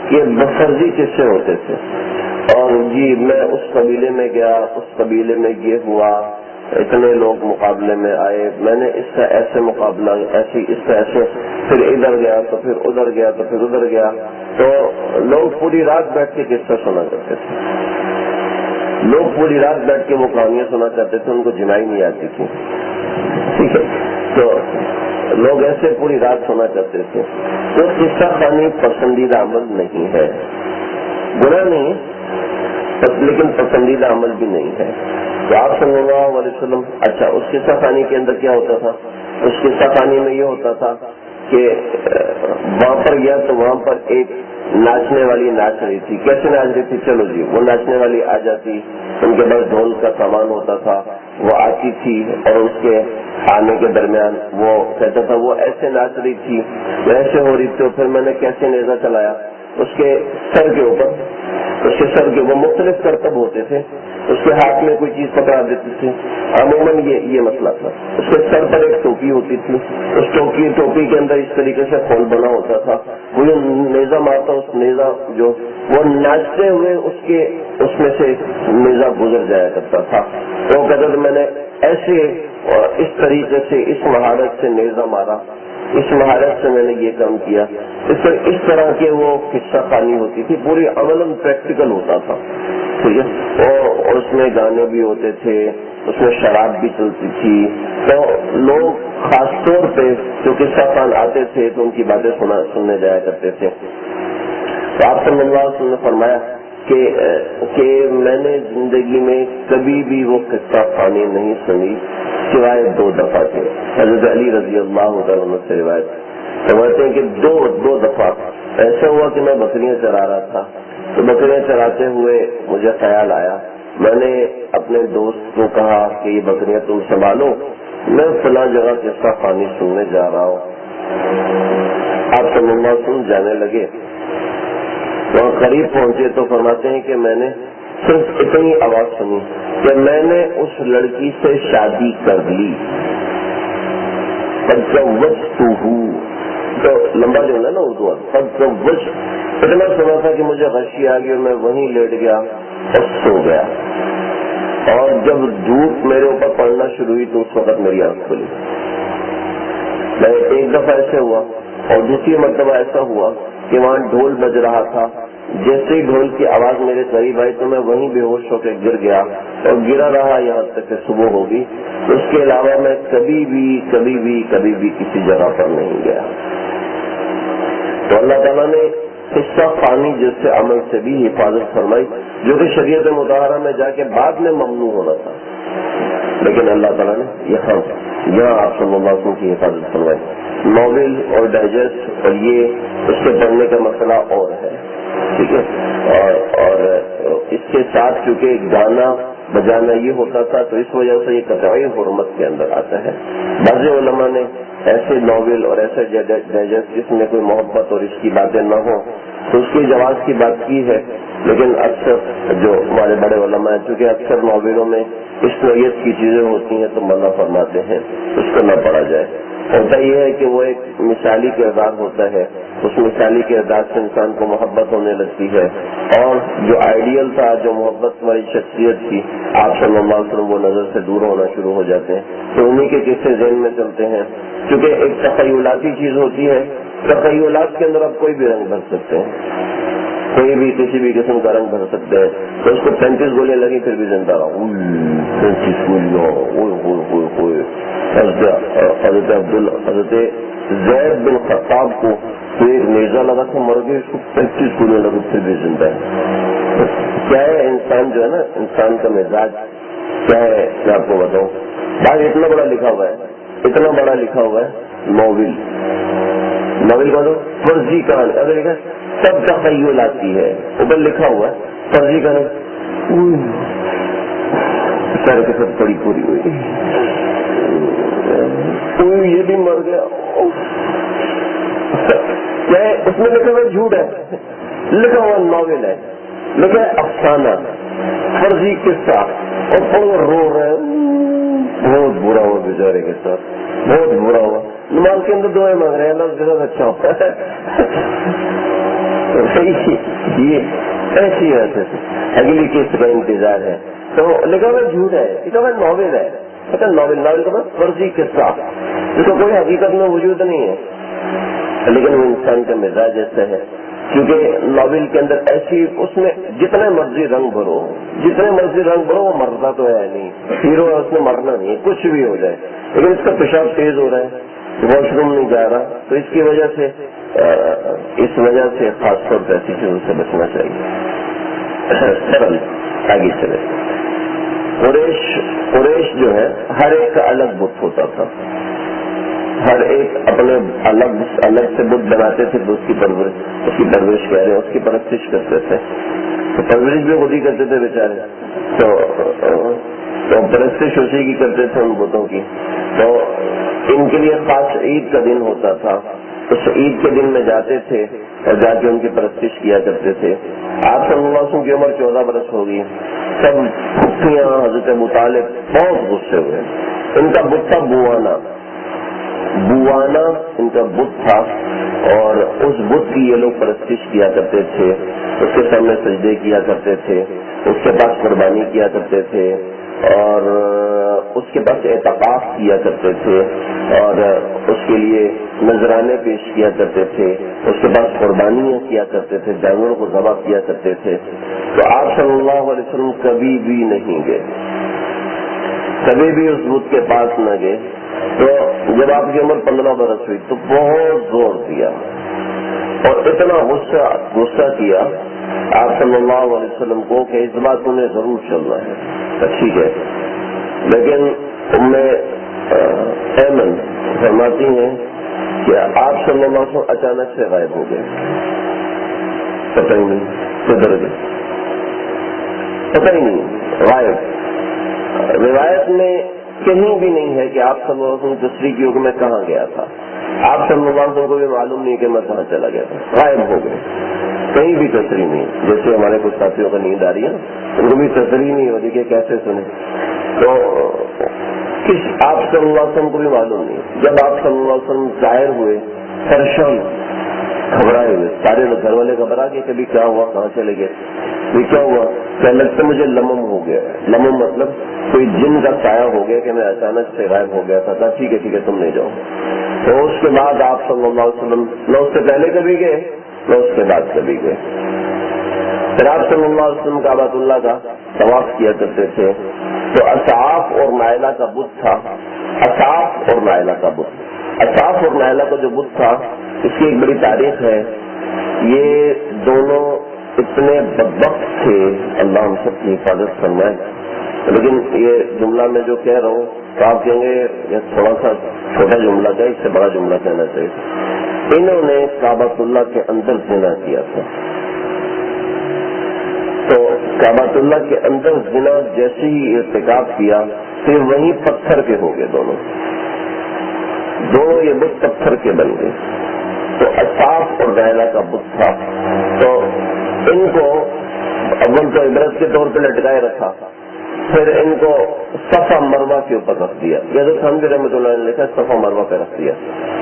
کہ فرضی قصے ہوتے تھے. اور جی میں اس قبیلے میں گیا، اس قبیلے میں یہ ہوا، اتنے لوگ مقابلے میں آئے، میں نے اس کا ایسے مقابلہ اس کا ایسے، پھر ادھر گیا تو پھر ادھر گیا تو پھر ادھر گیا. تو لوگ پوری رات بیٹھ کے قصہ سنا کرتے تھے. لوگ پوری رات بیٹھ کے وہ کہانیاں سنا کرتے تھے، ان کو جنائی نہیں آتی تھی. ٹھیک ہے، تو لوگ ایسے پوری رات سنا کرتے تھے. وہ قصہ خوانی پسندیدہ عمل نہیں ہے، گناہ نہیں لیکن پسندیدہ عمل بھی نہیں ہے. تو آپ صلی اللہ علیہ وسلم، اچھا اس قصہ خوانی کے اندر کیا ہوتا تھا؟ اس قصہ خوانی میں یہ ہوتا تھا کہ وہاں پر گیا تو وہاں پر ایک ناچنے والی ناچ رہی تھی. کیسے ناچ رہی تھی؟ چلو جی، وہ ناچنے والی آ جاتی، ان کے پاس ڈھول کا سامان ہوتا تھا، وہ آتی تھی اور اس کے آنے کے درمیان وہ کہتا تھا وہ ایسے ناچ رہی تھی، ایسے ہو رہی تھی. پھر میں نے کیسے نیزہ چلایا اس کے سر کے اوپر، وہ مختلف کرتب ہوتے تھے. اس کے ہاتھ میں کوئی چیز پکڑا دیتی تھی. عموماً یہ مسئلہ تھا. اس کے سر پر ایک ٹوپی ہوتی تھی، اس ٹوپی کے اندر اس طریقے سے خول بنا ہوتا تھا. وہ جو نیزہ مارتا، اس نیزہ جو وہ ناچتے ہوئے اس میں سے نیزہ گزر جایا کرتا تھا. تو وہ کہتا تھا میں نے ایسے اس طریقے سے اس مہارت سے نیزہ مارا، اس مہارت سے میں نے یہ کام کیا. اس طرح کے وہ قصہ خوانی ہوتی تھی، پوری عملاً پریکٹیکل ہوتا تھا. ٹھیک ہے، اور اس میں گانے بھی ہوتے تھے، اس میں شراب بھی چلتی تھی. تو لوگ خاص طور پہ جو قصہ خوان آتے تھے تو ان کی باتیں سننے جایا کرتے تھے. تو آپ صلی اللہ علیہ وسلم نے فرمایا کہ میں نے زندگی میں کبھی بھی وہ قصہ خوانی نہیں سنی سوائے 2 دفعہ کے. حضرت علی رضی اللہ عنہ سے روایت سمجھتے ہیں کہ دو دفعہ ایسا ہوا کہ میں بکریاں چرا رہا تھا. تو بکریاں چراتے ہوئے مجھے خیال آیا، میں نے اپنے دوست کو کہا کہ یہ بکریاں تم سنبھالو، میں فلاں جگہ قصہ خوانی سننے جا رہا ہوں. آپ صلی اللہ علیہ وسلم جانے لگے. وہاں قریب پہنچے تو فرماتے ہیں کہ میں نے صرف اتنی آواز سنی کہ میں نے اس لڑکی سے شادی کر لی. تو لمبا جو ہے نا اردو اتنا سنا تھا کہ مجھے غشی آ گئی اور میں وہیں لیٹ گیا اور سو گیا. اور جب دھوپ میرے اوپر پڑنا شروع ہوئی تو اس وقت میری آنکھ کھلی. میں ایک دفعہ ایسے ہوا اور دوسری مرتبہ ایسا ہوا کہ وہاں ڈھول بج رہا تھا. جیسے ہی ڈھول کی آواز میرے قریب آئی تو میں وہیں بے ہوش ہو کے گر گیا اور گرا رہا یہاں تک کہ صبح ہوگی. اس کے علاوہ میں کبھی بھی کسی جگہ پر نہیں گیا. تو اللہ تعالیٰ نے حصہ پانی جیسے عمل سے بھی حفاظت فرمائی جو کہ شریعت مطہرہ میں جا کے بعد میں ممنوع ہونا تھا، لیکن اللہ تعالیٰ نے یہاں آپ صلی اللہ علیہ وسلم کی حفاظت فرمائی. ناول اور ڈائجسٹ اور یہ اس کے پڑھنے کا مسئلہ اور ہے، ٹھیک ہے. اور اس کے ساتھ چونکہ گانا بجانا یہ ہوتا تھا تو اس وجہ سے یہ قطعی حرمت کے اندر آتا ہے. بعض علماء نے ایسے ناول اور ایسے ڈائجسٹ جس میں کوئی محبت اور اس کی باتیں نہ ہوں تو اس کی جواز کی بات کی ہے، لیکن اکثر جو ہمارے بڑے علماء ہیں چونکہ اکثر ناولوں میں اس نوعیت کی چیزیں ہوتی ہیں تو منع فرماتے ہیں اس کو نہ پڑھا جائے. ہوتا یہ ہے کہ وہ ایک مثالی کردار ہوتا ہے، اس مثالی کردار سے انسان کو محبت ہونے لگتی ہے اور جو آئیڈیل تھا، جو محبت والی شخصیت تھی آپ صلی اللہ علیہ وسلم، وہ نظر سے دور ہونا شروع ہو جاتے ہیں. تو انہیں کے قصے ذہن میں چلتے ہیں. کیونکہ ایک تخیلاتی چیز ہوتی ہے، تخیلات کے اندر آپ کوئی بھی رنگ بھر سکتے ہیں، کوئی بھی کسی بھی قسم کا رنگ بھر سکتے ہیں. تو اس کو 35 گولیاں لگی پھر بھی زندہ رہا. 35 گولیاں. حضرت زید بن خطاب کو تو ایک نیزہ لگا تھا مر گئے، اس کو 35 گولیاں لگی پھر بھی زندہ ہے. کیا ہے انسان جو ہے نا، انسان کا مزاج کیا ہے میں آپ کو بتاؤں. بھائی اتنا بڑا لکھا ہوا ہے ناول کا تو فرضی کہانی اگر لکھا سب تخیل آتی ہے، اوپر لکھا ہوا ہے فرضی کہانی سر کے ساتھ بڑی پوری ہوئی، یہ بھی مر گیا. کیا ہے اس میں لکھا ہوا جھوٹ ہے، لکھا ہوا ناول ہے، لکھا ہے افسانہ فرضی قصہ اور پورا رو رہے ہیں. بہت برا ہوا بیچارے کے ساتھ، بہت برا ہوا. نماز کے اندر دعائیں مانگ رہے ہیں اللہ کے ساتھ اچھا ہوتا ہے. یہ ایسی بات ہے، اگلی قسط کا انتظار ہے. تو لکھا ہوا جھوٹ ہے، لکھا ہوا ناول ہے. ناول کا مطلب فرضی قصہ جس کو کوئی حقیقت میں وجود نہیں ہے، لیکن وہ انسان کا مزاج ایسا ہے. کیونکہ ناول کے اندر ایسی اس میں جتنے مرضی رنگ بھرو وہ مرتا تو ہے نہیں، ہیرو ہے اس میں مرنا نہیں ہے، کچھ بھی ہو جائے. لیکن اس کا پیشاب تیز ہو رہا ہے، واش روم نہیں جا رہا، تو اس وجہ سے خاص طور پر ایسی چیزوں سے بچنا چاہیے. سرل آگے چلے. قریش جو ہے ہر ایک کا الگ بت ہوتا تھا، ہر ایک اپنے الگ سے بت بناتے تھے تو اس کی پرورش کہہ رہے ہیں، اس کی پرستش کرتے تھے. تو پرورش بھی خود ہی کرتے تھے بیچارے، تو پرستش اسی کی کرتے تھے ان بتوں کی. تو ان کے لیے خاص عید کا دن ہوتا تھا، اس عید کے دن میں جاتے تھے اور جا کے ان کی پرستش کیا کرتے تھے. آپ صلی اللہ علیہ وسلم کی عمر 14 برس ہو گئی. سب پھپھیاں حضرت ابو طالب بہت غصے ہوئے. ان کا بت تھا بوانا ان کا بت تھا اور اس بت کی یہ لوگ پرستش کیا کرتے تھے، اس کے سامنے سجدے کیا کرتے تھے، اس کے پاس قربانی کیا کرتے تھے اور اس کے پاس اعتکاف کیا کرتے تھے اور اس کے لیے نذرانے پیش کیا کرتے تھے، اس کے پاس قربانیاں کیا کرتے تھے، جانوروں کو ذبح کیا کرتے تھے. تو آپ صلی اللہ علیہ وسلم کبھی بھی نہیں گئے، کبھی بھی اس بت کے پاس نہ گئے. تو جب آپ کی عمر 15 برس ہوئی تو بہت زور دیا اور اتنا غصہ کیا آپ صلی اللہ علیہ وسلم کو کہ اس بات میں ضرور چلنا ہے. ٹھیک ہے، لیکن ایمن فرماتی ہیں کہ آپ صلی اللہ علیہ وسلم اچانک سے غائب ہو گئے، پتہ ہی نہیں کدھر گئے، پتہ ہی نہیں غائب. روایت میں کہیں بھی نہیں ہے کہ آپ صلی اللہ علیہ وسلم تشریح کی میں کہاں گیا تھا. آپ صلی اللہ علیہ وسلم کو بھی معلوم نہیں کہ میں کہاں چلا گیا تھا، غائب ہو گئے. کہیں بھی تسری نہیں. جیسے ہمارے کچھ ساتھیوں کو نیند آ رہی ہے ان کو بھی تسری نہیں ہو رہی کہ کیسے سنیں. تو آپ صلی اللہ علیہ وسلم کو بھی معلوم نہیں. جب آپ صلی اللہ علیہ وسلم ظاہر ہوئے پریشان گھبرائے ہوئے, سارے گھر والے گھبرا گئے کبھی کیا ہوا, کہاں چلے گئے, یہ کیا ہوا, کیا لگتا مجھے لمم ہو گیا. لمم مطلب کوئی جن کا سایہ ہو گیا کہ میں اچانک سے غائب ہو گیا تھا. ٹھیک ہے تم نہیں جاؤ. تو اس کے بعد آپ صلی اللہ علیہ وسلم نہ اس سے پہلے کبھی گئے نہ اس کے بعد کبھی گئے. پھر آپ صلی اللہ علیہ وسلم کعبۃ اللہ کا طواف کیا کرتے تھے. تو اصحاف اور نائلہ کا بت تھا. اصحاف اور نائلہ کا بت, اصحاف اور نائلہ کا جو بت تھا اس کی ایک بڑی تاریخ ہے. یہ دونوں اتنے بدبخت تھے, اللہ ہم سب کی حفاظت فرمائے. لیکن یہ جملہ میں جو کہہ رہا ہوں تو آپ کہیں گے یہ تھوڑا سا چھوٹا جملہ کا, اس سے بڑا جملہ کہنا چاہیے. انہوں نے کعبۃ اللہ کے اندر زنا کیا تھا. تو کعبۃ اللہ کے اندر زنا جیسے ہی ارتکاب کیا پھر وہیں پتھر کے ہو گئے. دونوں یہ بت پتھر کے بن گئے. تو اصحاف اور نائلہ کا بت تھا. تو ان کو اول تو عبرت کے طور پہ لٹکائے رکھا, پھر ان کو صفا مروہ کے اوپر رکھ دیا. یہ تو خانوی رحمۃ اللہ نے لکھا صفا مروہ پہ رکھ دیا.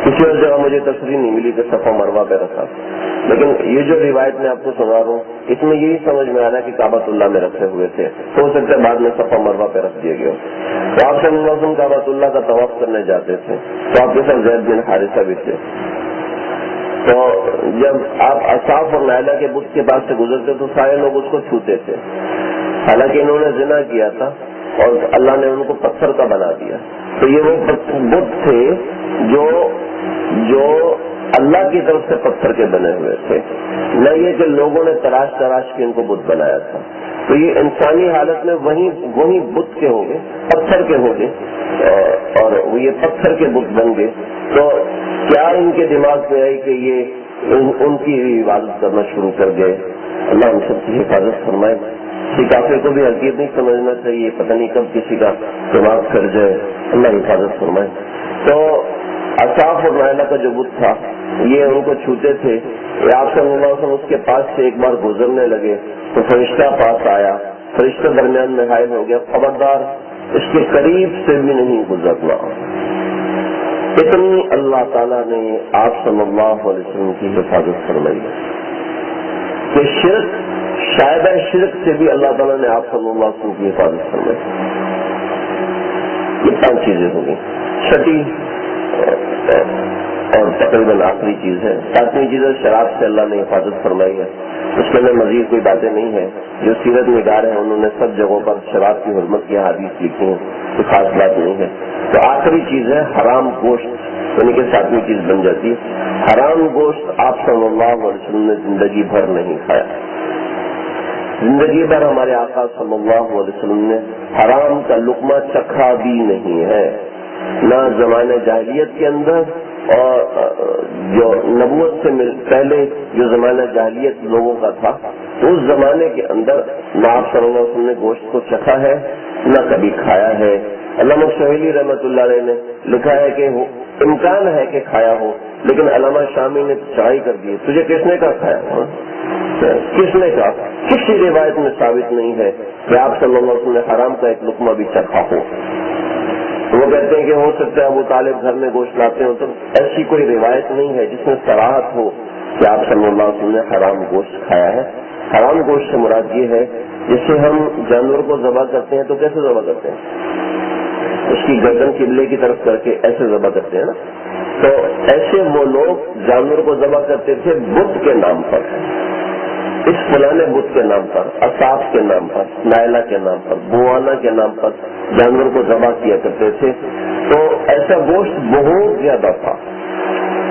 کسی اور جگہ مجھے تصریح نہیں ملی کہ صفا مروہ پہ رکھا. لیکن یہ جو روایت میں آپ کو سنا رہا ہوں اس میں یہی سمجھ میں آ رہا ہے کہ کعبۃ اللہ میں رکھے ہوئے تھے. ہو سکتا ہے بعد میں صفا مروہ پہ رکھ دیا گیا. تو آپ صلی اللہ علیہ وسلم کعبۃ اللہ کا طواف کرنے جاتے تھے تو آپ کے ساتھ زید بن حارثہ بھی تھے. تو جب آپ اصحاف اور نائلہ کے بت کے پاس سے گزرتے تو سارے لوگ اس کو چھوتے تھے. حالانکہ انہوں نے زنا کیا تھا اور اللہ نے ان کو پتھر کا بنا دیا. تو یہ وہ بت تھے جو اللہ کی طرف سے پتھر کے بنے ہوئے تھے, نہ یہ کہ لوگوں نے تراش کے ان کو بت بنایا تھا. تو یہ انسانی حالت میں وہی بت کے ہو گئے, پتھر کے ہو گئے اور یہ پتھر کے بت بن گئے. تو کیا ان کے دماغ میں آئی کہ یہ ان کی عبادت کرنا شروع کر گئے. اللہ ہم سب کی حفاظت فرمائے. کسی کافر کو بھی حقیقت نہیں سمجھنا چاہیے, پتہ نہیں کب کسی کا دماغ پھر جائے, اللہ حفاظت فرمائے. تو اصحاف اور نائلہ کا جو بت تھا یہ ان کو چھوتے تھے. آپ صلی اللہ علیہ وسلم اس کے پاس سے ایک بار گزرنے لگے تو فرشتہ پاس آیا, فرشتہ درمیان میں حائل ہو گیا, خبردار اس کے قریب سے بھی نہیں گزرنا. اتنی اللہ تعالیٰ نے آپ صلی اللہ علیہ وسلم کی حفاظت فرمائی کہ شاید شرک سے بھی اللہ تعالیٰ نے آپ صلی اللہ علیہ وسلم کی حفاظت فرمائی. یہ 5 چیزیں ہوں گی. چھٹی اور تقریباً آخری چیز ہے, 7ویں چیز ہے شراب سے اللہ نے حفاظت فرمائی ہے. اس کے اندر مزید کوئی باتیں نہیں ہیں. جو سیرت نگار ہیں انہوں نے سب جگہوں پر شراب کی حرمت کی حدیث لکھی ہیں, کوئی خاص بات نہیں ہے. تو آخری چیز ہے حرام گوشت, یعنی کہ 7ویں چیز بن جاتی ہے. حرام گوشت آپ صلی اللہ علیہ وسلم نے زندگی بھر نہیں کھایا. زندگی بھر ہمارے آقا صلی اللہ علیہ وسلم نے حرام کا لقمہ چکھا بھی نہیں ہے, نہ زمانے جاہلیت کے اندر اور جو نبوت سے پہلے جو زمانہ جاہلیت لوگوں کا تھا اس زمانے کے اندر نہ آپ صلی اللہ علیہ وسلم نے گوشت کو چکھا ہے نہ کبھی کھایا ہے. علامہ سہیلی رحمۃ اللہ علیہ نے لکھا ہے کہ امکان ہے کہ کھایا ہو, لیکن علامہ شامی نے چڑھائی کر دی. تجھے کس نے کہا کھایا ہو, کس نے کہا؟ کسی روایت میں ثابت نہیں ہے کہ آپ صلی اللہ علیہ وسلم نے حرام کا ایک لقمہ بھی چکھا ہو. وہ کہتے ہیں کہ ہو سکتا ہے ابو طالب گھر میں گوشت لاتے ہو, تو ایسی کوئی روایت نہیں ہے جس میں صراحت ہو کہ آپ صلی اللہ علیہ وسلم نے حرام گوشت کھایا ہے. حرام گوشت سے مراد یہ ہے جسے ہم جانور کو ذبح کرتے ہیں تو کیسے ذبح کرتے ہیں, اس کی گردن قبلے کی طرف کر کے ایسے ذبح کرتے ہیں نا. تو ایسے وہ لوگ جانور کو ذبح کرتے تھے بت کے نام پر, اس فلانے بت کے نام پر, اصحاف کے نام پر, نائلہ کے نام پر, بوانا کے نام پر جانور کو ذبح کیا کرتے تھے. تو ایسا گوشت بہت زیادہ تھا,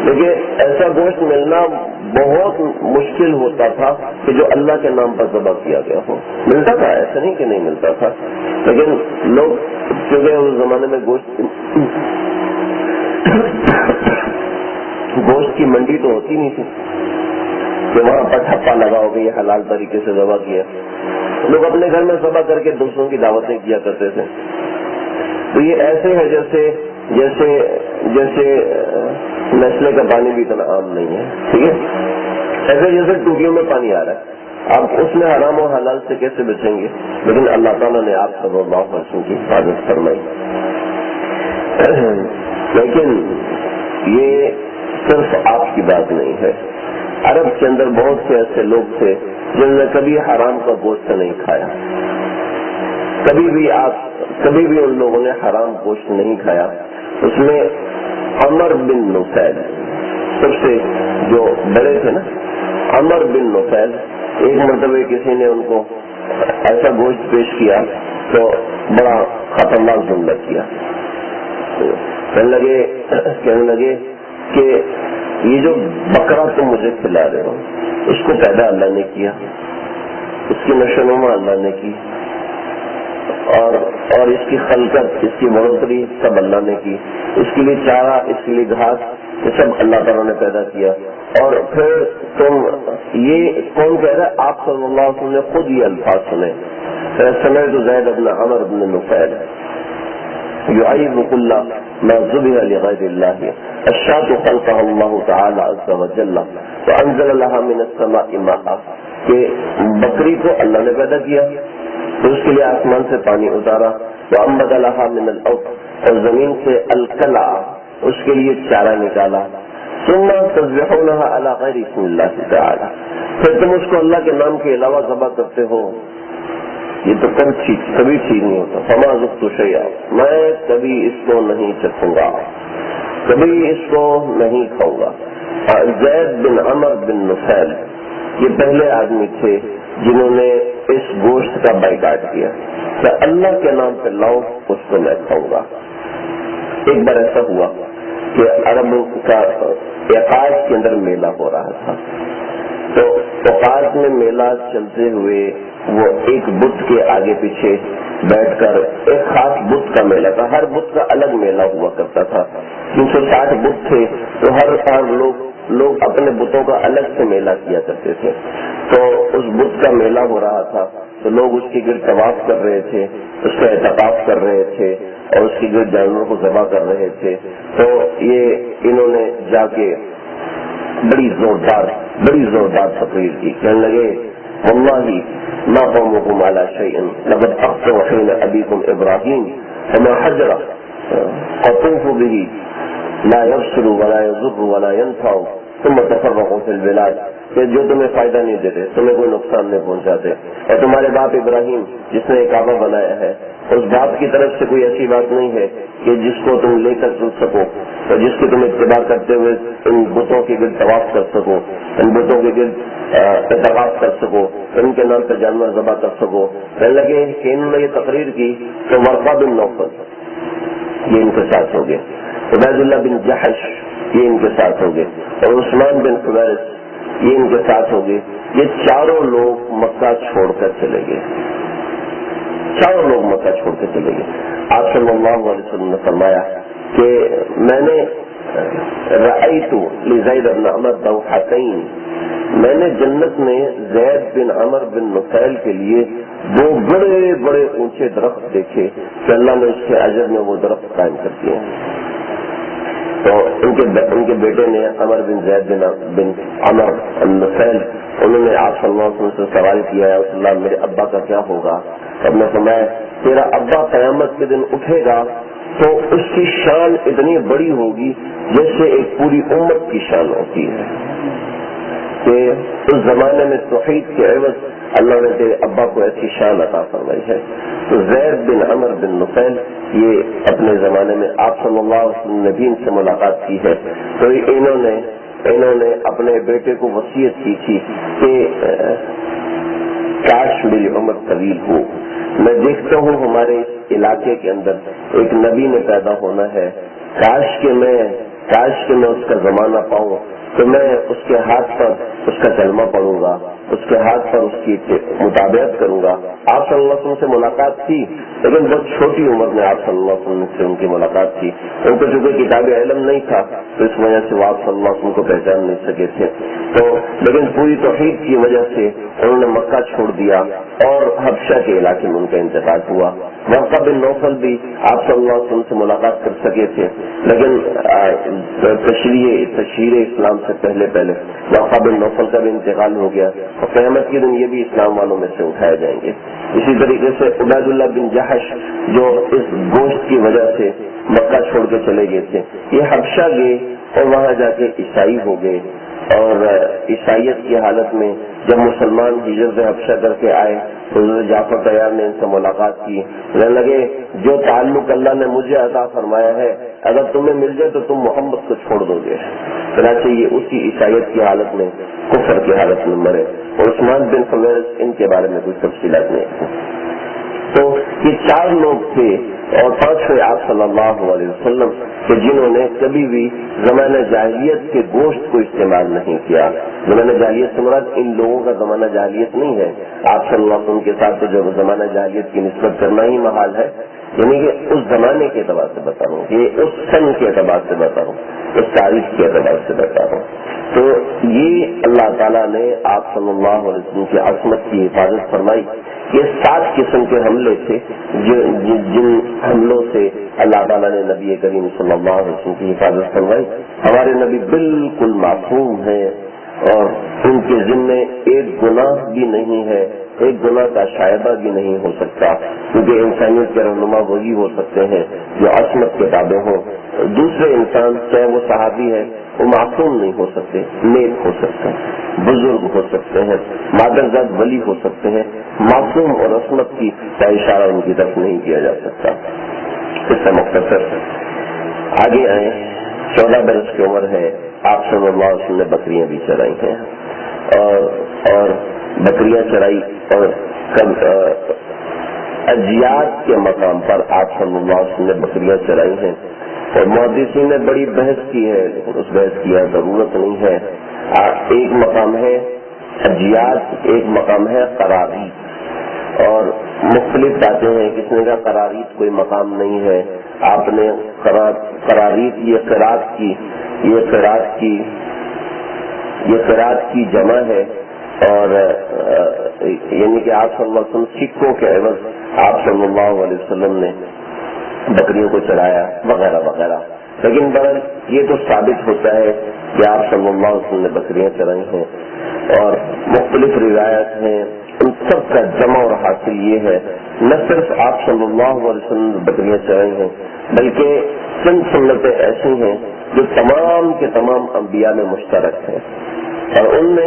لیکن ایسا گوشت ملنا بہت مشکل ہوتا تھا کہ جو اللہ کے نام پر ذبح کیا گیا ہو. ملتا تھا, ایسا نہیں کہ نہیں ملتا تھا, لیکن لوگ کیونکہ اس زمانے میں گوشت کی منڈی تو ہوتی نہیں تھی کہ وہاں پر ٹھپا لگا ہو کہ یہ حلال طریقے سے ذبح کیا. لوگ اپنے گھر میں ذبح کر کے دوسروں کی دعوتیں کیا کرتے تھے. تو یہ ایسے ہے جیسے نیسلے کا پانی بھی اتنا عام نہیں ہے, ٹھیک ہے, ایسے جیسے ٹوٹیوں میں پانی آ رہا ہے، آپ اس میں حرام و حلال سے کیسے بچیں گے؟ لیکن اللہ تعالیٰ نے آپ صلی اللہ علیہ وسلم کی حفاظت فرمائی۔ لیکن یہ صرف آپ کی بات نہیں ہے، عرب کے اندر بہت سے ایسے لوگ تھے جنہوں نے کبھی حرام کا گوشت نہیں کھایا، کبھی بھی ان لوگوں نے حرام گوشت نہیں کھایا۔ اس میں عمر بن نفیل سب سے جو بڑے تھے نا، عمر بن نفیل، ایک مرتبہ کسی نے ان کو ایسا گوشت پیش کیا تو بڑا خطرناک جملہ کیا، کہنے لگے کہ یہ جو بکرا تم مجھے کھلا رہے ہو اس کو پیدا اللہ نے کیا، اس کی نشو نما اللہ نے کی، اور اس کی خلقت، اس کی بڑھوتری سب اللہ نے کی، اس کے لیے چارہ، اس کے لیے گھاس، یہ سب اللہ تعالیٰ نے پیدا کیا، اور پھر تم یہ کون کہہ رہا ہے؟ آپ صلی اللہ علیہ وسلم نے خود یہ الفاظ سنے، سمعت زید بن عمر بن نفیل يعيذ كل ما ذبح لغير الله الشاة خلقها الله تعالى عز وجل وانزل لها من السماء ماء، کہ بکری کو اللہ نے پیدا کیا، پھر اس کے لیے آسمان سے پانی اتارا، وانبت لها من الارض، اور زمین سے الکلا، اس کے لیے چارہ نکالا، ثم تذبحونها على غير اسم الله تعالى، پھر تم اس کو اللہ کے نام کے علاوہ ذبح کرتے ہو، یہ تو کبھی ٹھیک نہیں ہوتا۔ فما ذقت شیئا، میں کبھی اس کو نہیں چکھوں گا، کبھی اس کو نہیں کھاؤں گا۔ زید بن عمر بن نفیل یہ پہلے آدمی تھے جنہوں نے اس گوشت کا بائیکاٹ کیا کہ اللہ کے نام پہ لاؤ، اس کو میں کھاؤں گا۔ ایک بار ایسا ہوا کہ عرب کا عقاد کے اندر میلہ ہو رہا تھا، تو عقاد میں میلہ چلتے ہوئے وہ ایک بت کے آگے پیچھے بیٹھ کر، ایک خاص بت کا میلہ تھا، ہر بت کا الگ میلہ ہوا کرتا تھا، 360 بت تھے، تو ہر لوگ اپنے بتوں کا الگ سے میلہ کیا کرتے تھے۔ تو اس بت کا میلہ ہو رہا تھا تو لوگ اس کے گرد طواف کر رہے تھے، اس کا اعتکاف کر رہے تھے، اور اس کے گرد جانوروں کو ذبح کر رہے تھے۔ تو یہ انہوں نے جا کے بڑی زوردار تقریر کی، کہنے لگے واللہ ما قومكم على شيء لقد اخطأوا حين ابيكم ابراهيم فما حجر قطوف به لا يبصر ولا يضر ولا ينفع ثم تفرقوا في البلاد، کہ جو تمہیں فائدہ نہیں دیتے، تمہیں کوئی نقصان نہیں پہنچاتے، اور تمہارے باپ ابراہیم جس نے کعبہ بنایا ہے، اس باپ کی طرف سے کوئی ایسی بات نہیں ہے کہ جس کو تم لے کر چل سکو، اور جس کی تم اتباع کرتے ہوئے ان بتوں کے گرد طواف کر سکو، ان بتوں کے گرد اعتکاف کر سکو، ان کے نام پر جانور ذبح کر سکو۔ کہنے لگے کہ انہوں نے یہ تقریر کی تو ورقہ بن نوفل یہ ان کے ساتھ ہو گئے، عبید اللہ بن جحش یہ ان کے ساتھ ہو گئے، اور عثمان بن حویرث یہ ان کے ساتھ ہو گئے۔ یہ چاروں لوگ مکہ چھوڑ کر چلے گئے، چاروں لوگ مکہ چھوڑ کے چلے گئے۔ آپ صلی اللہ علیہ وسلم نے فرمایا کہ میں نے رأیت لزید بن عمر دوحتین، میں نے جنت میں زید بن عمر بن نفیل کے لیے 2 بڑے بڑے اونچے درخت دیکھے کہ اللہ نے اس کے اجر میں وہ درخت قائم کر دیے۔ تو ان کے بیٹے نے عمر بن زید بن عمر بن نفیل، انہوں نے آپ صلی اللہ علیہ وسلم سے سوال کیا، یا رسول اللہ میرے ابا کا کیا ہوگا؟ اب نے فرمایا تیرا ابا قیامت کے دن اٹھے گا تو اس کی شان اتنی بڑی ہوگی جیسے ایک پوری امت کی شان ہوتی ہے، کہ اس زمانے میں توحید کے عوض اللہ نے تیرے ابا کو ایسی شان عطا فرمائی ہے۔ تو زید بن عمر بن نفیل یہ اپنے زمانے میں آپ صلی اللہ علیہ وسلم نے بھی ان سے ملاقات کی ہے، تو انہوں نے اپنے بیٹے کو وصیت کی تھی کہ کاش میری عمر طویل ہو، میں دیکھتا ہوں ہمارے علاقے کے اندر ایک نبی نے پیدا ہونا ہے، کاش کہ میں اس کا زمانہ پاؤں تو میں اس کے ہاتھ پر اس کا کلمہ پڑھوں گا، اس کے ہاتھ پر اس کی مطابقت کروں گا. آپ صلی اللہ علیہ وسلم سے ملاقات تھی لیکن بہت چھوٹی عمر میں آپ صلی اللہ علیہ وسلم سے ان کی ملاقات تھی. ان کو چونکہ کتاب علم نہیں تھا تو اس وجہ سے وہ آپ صلی اللہ علیہ وسلم کو پہچان نہیں سکے تھے. تو لیکن پوری توحید کی وجہ سے انہوں نے مکہ چھوڑ دیا اور حبشہ کے علاقے میں ان کا انتقال ہوا. ورقہ بن نوفل بھی آپ صلی اللہ علیہ وسلم سے ملاقات کر سکے تھے لیکن تشہیر اسلام سے پہلے ورقہ بن نوفل کا بھی انتقال ہو گیا اور قیامت کے دن یہ بھی اسلام والوں میں سے اٹھائے جائیں گے. اسی طریقے سے عبید اللہ بن جحش جو اس گوشت کی وجہ سے مکہ چھوڑ کے چلے گئے تھے یہ حبشہ گئے اور وہاں جا کے عیسائی ہو گئے. اور عیسائیت کی حالت میں جب مسلمان ہجرت حبشہ کر کے آئے تو حضرت جعفر طیار نے ان سے ملاقات کی. کہنے لگے جو تعلق اللہ نے مجھے عطا فرمایا ہے اگر تمہیں مل جائے تو تم محمد کو چھوڑ دو گے. چنانچہ یہ اسی عیسائیت کی حالت میں کفر کی حالت میں مرے. اور عثمان بن فمیرس ان کے بارے میں کوئی تفصیلات نہیں تھی. تو یہ 4 لوگ تھے اور 5 آپ صلی اللہ علیہ وسلم کہ جنہوں نے کبھی بھی زمانہ جاہلیت کے گوشت کو استعمال نہیں کیا. زمانہ جاہلیت سے مراد ان لوگوں کا زمانہ جاہلیت نہیں ہے. آپ صلی اللہ علیہ وسلم کے ساتھ تو جو زمانہ جاہلیت کی نسبت کرنا ہی محال ہے. یعنی کہ اس زمانے کے اعتبار سے بتا رہا ہوں, یہ اس سن کے اعتبار سے بتا رہا ہوں, اس تاریخ کے اعتبار سے بتا رہا ہوں. تو یہ اللہ تعالیٰ نے آپ صلی اللہ علیہ وسلم کی عصمت کی حفاظت فرمائی. یہ 7 قسم کے حملے تھے جن حملوں سے اللہ تعالیٰ نے نبی کریم صلی اللہ علیہ وسلم کی حفاظت فرمائی. ہمارے نبی بالکل معصوم ہیں اور ان کے ذمے ایک گناہ بھی نہیں ہے, ایک گناہ کا شائبہ بھی نہیں ہو سکتا, کیونکہ انسانیت کے رہنما وہی ہو سکتے ہیں جو عصمت کے تابع ہوں. دوسرے انسان چاہے وہ صحابی ہے وہ معصوم نہیں ہو سکتے, نیک ہو سکتے ہیں, بزرگ ہو سکتے ہیں, مادرزاد ولی ہو سکتے ہیں. معصوم اور عصمت کی کا اشارہ ان کی طرف نہیں کیا جا سکتا. اس سے مختصر آگے آئے. 14 برس کی عمر ہے. آپ صلی اللہ علیہ وسلم نے بکریاں بھی چرائی ہیں اور بکریاں چرائی اور اجیات کے مقام پر آپ صلی اللہ علیہ وسلم نے بکریاں چرائی ہیں. اور محدثین نے بڑی بحث کی ہے لیکن اس بحث کی ضرورت نہیں ہے. ایک مقام ہے اجیات, ایک مقام ہے قراریت. اور مختلف باتیں ہیں. کس نے کہا قراریت کوئی مقام نہیں ہے. آپ نے قراریت یہ قرات کی جمع ہے اور یعنی کہ آپ صلی اللہ علیہ وسلم سکوں کے عوض آپ صلی اللہ علیہ وسلم نے بکریوں کو چڑھایا وغیرہ وغیرہ. لیکن بہرحال یہ تو ثابت ہوتا ہے کہ آپ صلی اللہ علیہ وسلم نے بکریاں چڑھائی ہیں اور مختلف روایات ہیں. ان سب کا جمع اور حاصل یہ ہے نہ صرف آپ صلی اللہ علیہ وسلم نے بکریاں چڑھائی ہیں بلکہ چند سنتیں ایسی ہیں جو تمام کے تمام انبیاء میں مشترک ہیں. اور ان میں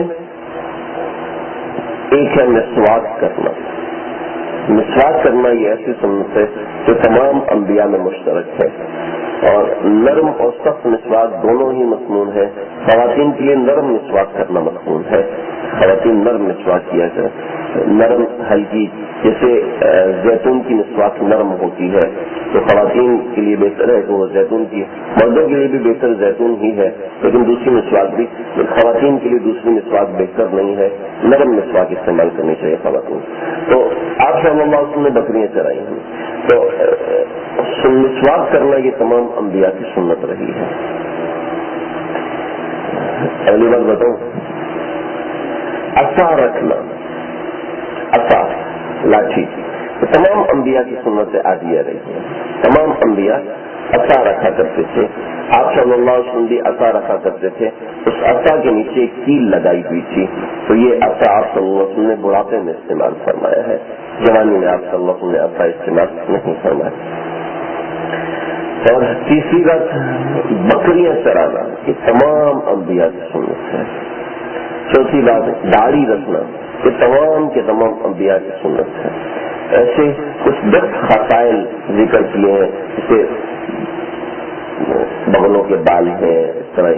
ایک ہے مسواک کرنا. مسواک کرنا یہ ایسی سنت ہے جو تمام انبیاء میں مشترک ہے. اور نرم اور سخت مسواک دونوں ہی مسنون ہے. خواتین کے لیے نرم مسواک کرنا مسنون ہے. خواتین نرم مسواک کیا جائے, نرم ہلکی, جیسے زیتون کی مسواک نرم ہوتی ہے تو خواتین کے لیے بہتر ہے کہ وہ زیتون کی, مردوں کے لیے بھی بہتر زیتون ہی ہے لیکن دوسری مسواک بھی, خواتین کے لیے دوسری مسواک بہتر نہیں ہے. نرم مسواک استعمال کرنی چاہیے خواتین. تو آپ صلی اللہ علیہ وسلم نے بکریاں چرائی ہیں تو مسواک کرنا یہ تمام انبیاء کی سنت رہی ہے. اگلی بات بتاؤں, عصا رکھنا, عصا لاٹھی تمام انبیاء کی سنت عادیہ رہی ہے. تمام انبیاء عصا رکھا کرتے تھے. آپ صلی اللہ علیہ وسلم بھی عصا رکھا کرتے تھے. اس عصا کے نیچے ایک کیل لگائی ہوئی تھی تو یہ عصا آپ صلی اللہ علیہ وسلم نے بڑھاپے میں استعمال فرمایا ہے. جوانی میں آپ صلی اللہ علیہ وسلم نے عصا استعمال نہیں فرمایا. اور تیسری بات بکریاں چرانا یہ تمام انبیاء کی سنت ہے. چوتھی بات داڑھی رکھنا یہ تمام کے تمام انبیاء کی سنت ہے. ایسے کچھ 10 خصائل ذکر کیے ہیں جیسے بغلوں کے بال ہیں, اس طرح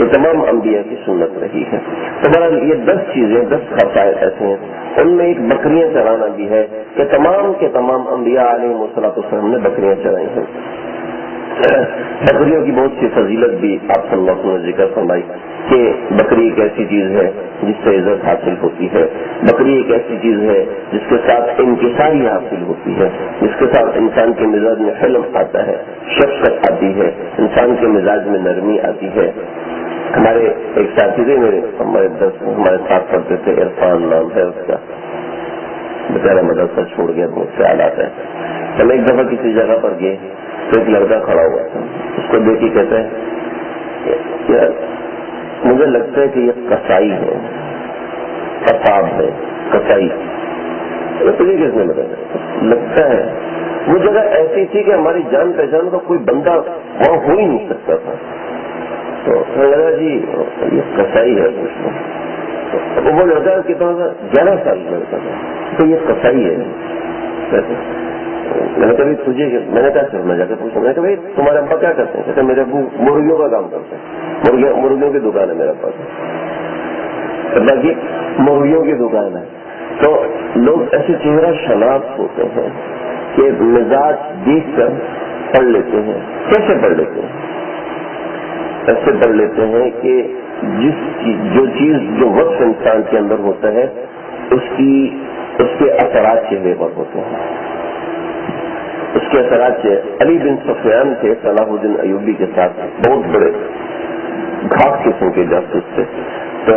یہ تمام انبیاء کی سنت رہی ہے. تو بہرحال یہ 10 چیزیں 10 خصائل ایسے ہیں. ان میں ایک بکریاں چرانا بھی ہے کہ تمام کے تمام انبیاء علیہ الصلوۃ والسلام نے بکریاں چرائی ہیں. بکریوں کی بہت سی فضیلت بھی آپ صلی اللہ علیہ وسلم نے ذکر فرمائی کہ بکری ایک ایسی چیز ہے جس سے عزت حاصل ہوتی ہے، بکری ایک ایسی چیز ہے جس کے ساتھ انکساری حاصل ہوتی ہے، جس کے ساتھ انسان کے مزاج میں حلم آتا ہے، شفقت آتی ہے، انسان کے مزاج میں نرمی آتی ہے. ہمارے ایک ساتھی تھے میرے، ہمارے ساتھ پڑھتے تھے، عرفان نام ہے اس کا، بیچارہ مدرسہ چھوڑ گیا، بہت سے حالات ہیں. ہم ایک دفعہ کسی جگہ پر گئے تو ایک لڑکا کھڑا ہوا تھا، اس کو دیکھ کے کہتا ہے مجھے لگتا ہے کہ یہ کسائی ہے، کساب ہے، کسائی. تجھے کس نے بتایا؟ لگتا ہے وہ جگہ ایسی تھی کہ ہماری جان پہچان کا کوئی بندہ وہاں ہو ہی نہیں سکتا تھا. تو لگا جی یہ کسائی ہے. وہ لڑکا کتنا تھا؟ 11 سال کا لڑکا تھا. تو یہ کسائی ہے. میں نے کبھی تجھے، میں نے کہا سر میں جا کے پوچھا، میں نے کہا بھائی تمہارے ابا کیا کرتے ہیں؟ کہتے میرے ابو مرغیوں کا کام کرتے ہیں، مرغیوں کی دکان ہے میرے پاس، باقی مرغیوں کی دکان ہے. تو لوگ ایسے چہرہ شناخت ہوتے ہیں کہ مزاج دیکھ کر پڑھ لیتے ہیں. کیسے پڑھ لیتے ہیں؟ ایسے پڑھ لیتے ہیں کہ جو چیز جو وقت انسان کے اندر ہوتا ہے اس کے اثرات چہرے پر ہوتے ہیں. اس کے اثرات سے علی بن سفیان تھے صلاح الدین ایوبی کے ساتھ بہت بڑے گھاٹ قسم کے جاسوس تھے. تو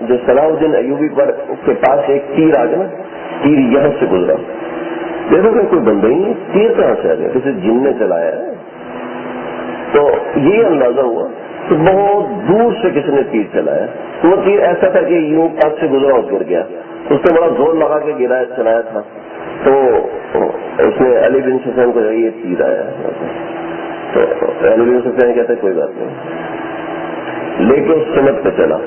جو صلاح الدین ایوبی پر اس کے پاس ایک تیر آ گیا، تیر یہاں سے گزرا، دیکھو کہ کوئی بندہ ہی نہیں، تیر کہاں سے آ گیا؟ کسی جن نے چلایا ہے. تو یہ اندازہ ہوا کہ بہت دور سے کسی نے تیر چلایا. تو وہ تیر ایسا تھا کہ یوں پاس سے گزرا اور گر گیا. اس نے بڑا زور لگا کے چلایا تھا. تو اس نے علی بن سفیان کو یہ تیر آیا. تو علی بن سفیان کہتے کوئی بات نہیں، لے کے اس سمت پہ چلا.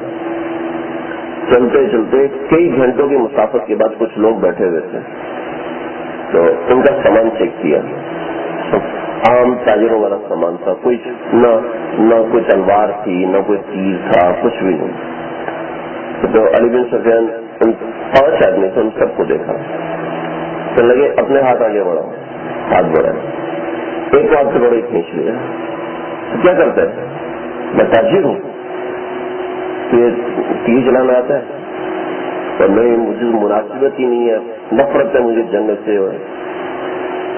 چلتے چلتے کئی گھنٹوں کی مسافت کے بعد کچھ لوگ بیٹھے ہوئے تھے. تو ان کا سامان چیک کیا، عام تاجروں والا سامان تھا، نہ کوئی تلوار تھی، نہ کوئی تیر تھا، کچھ بھی نہیں. تو علی بن سفیان ان 5 آدمی تھے، ان سب کو دیکھا تو لگے اپنے ہاتھ آگے بڑھاؤ. ہاتھ بڑھائے، ایک ہاتھ سے بڑے کھینچ لیا. کیا کرتا ہے؟ میں تاجر ہوں، یہ تیر چلانا آتا ہے اور میں مجھے مناسبت ہی نہیں ہے، نفرت ہے مجھے جنگ سے.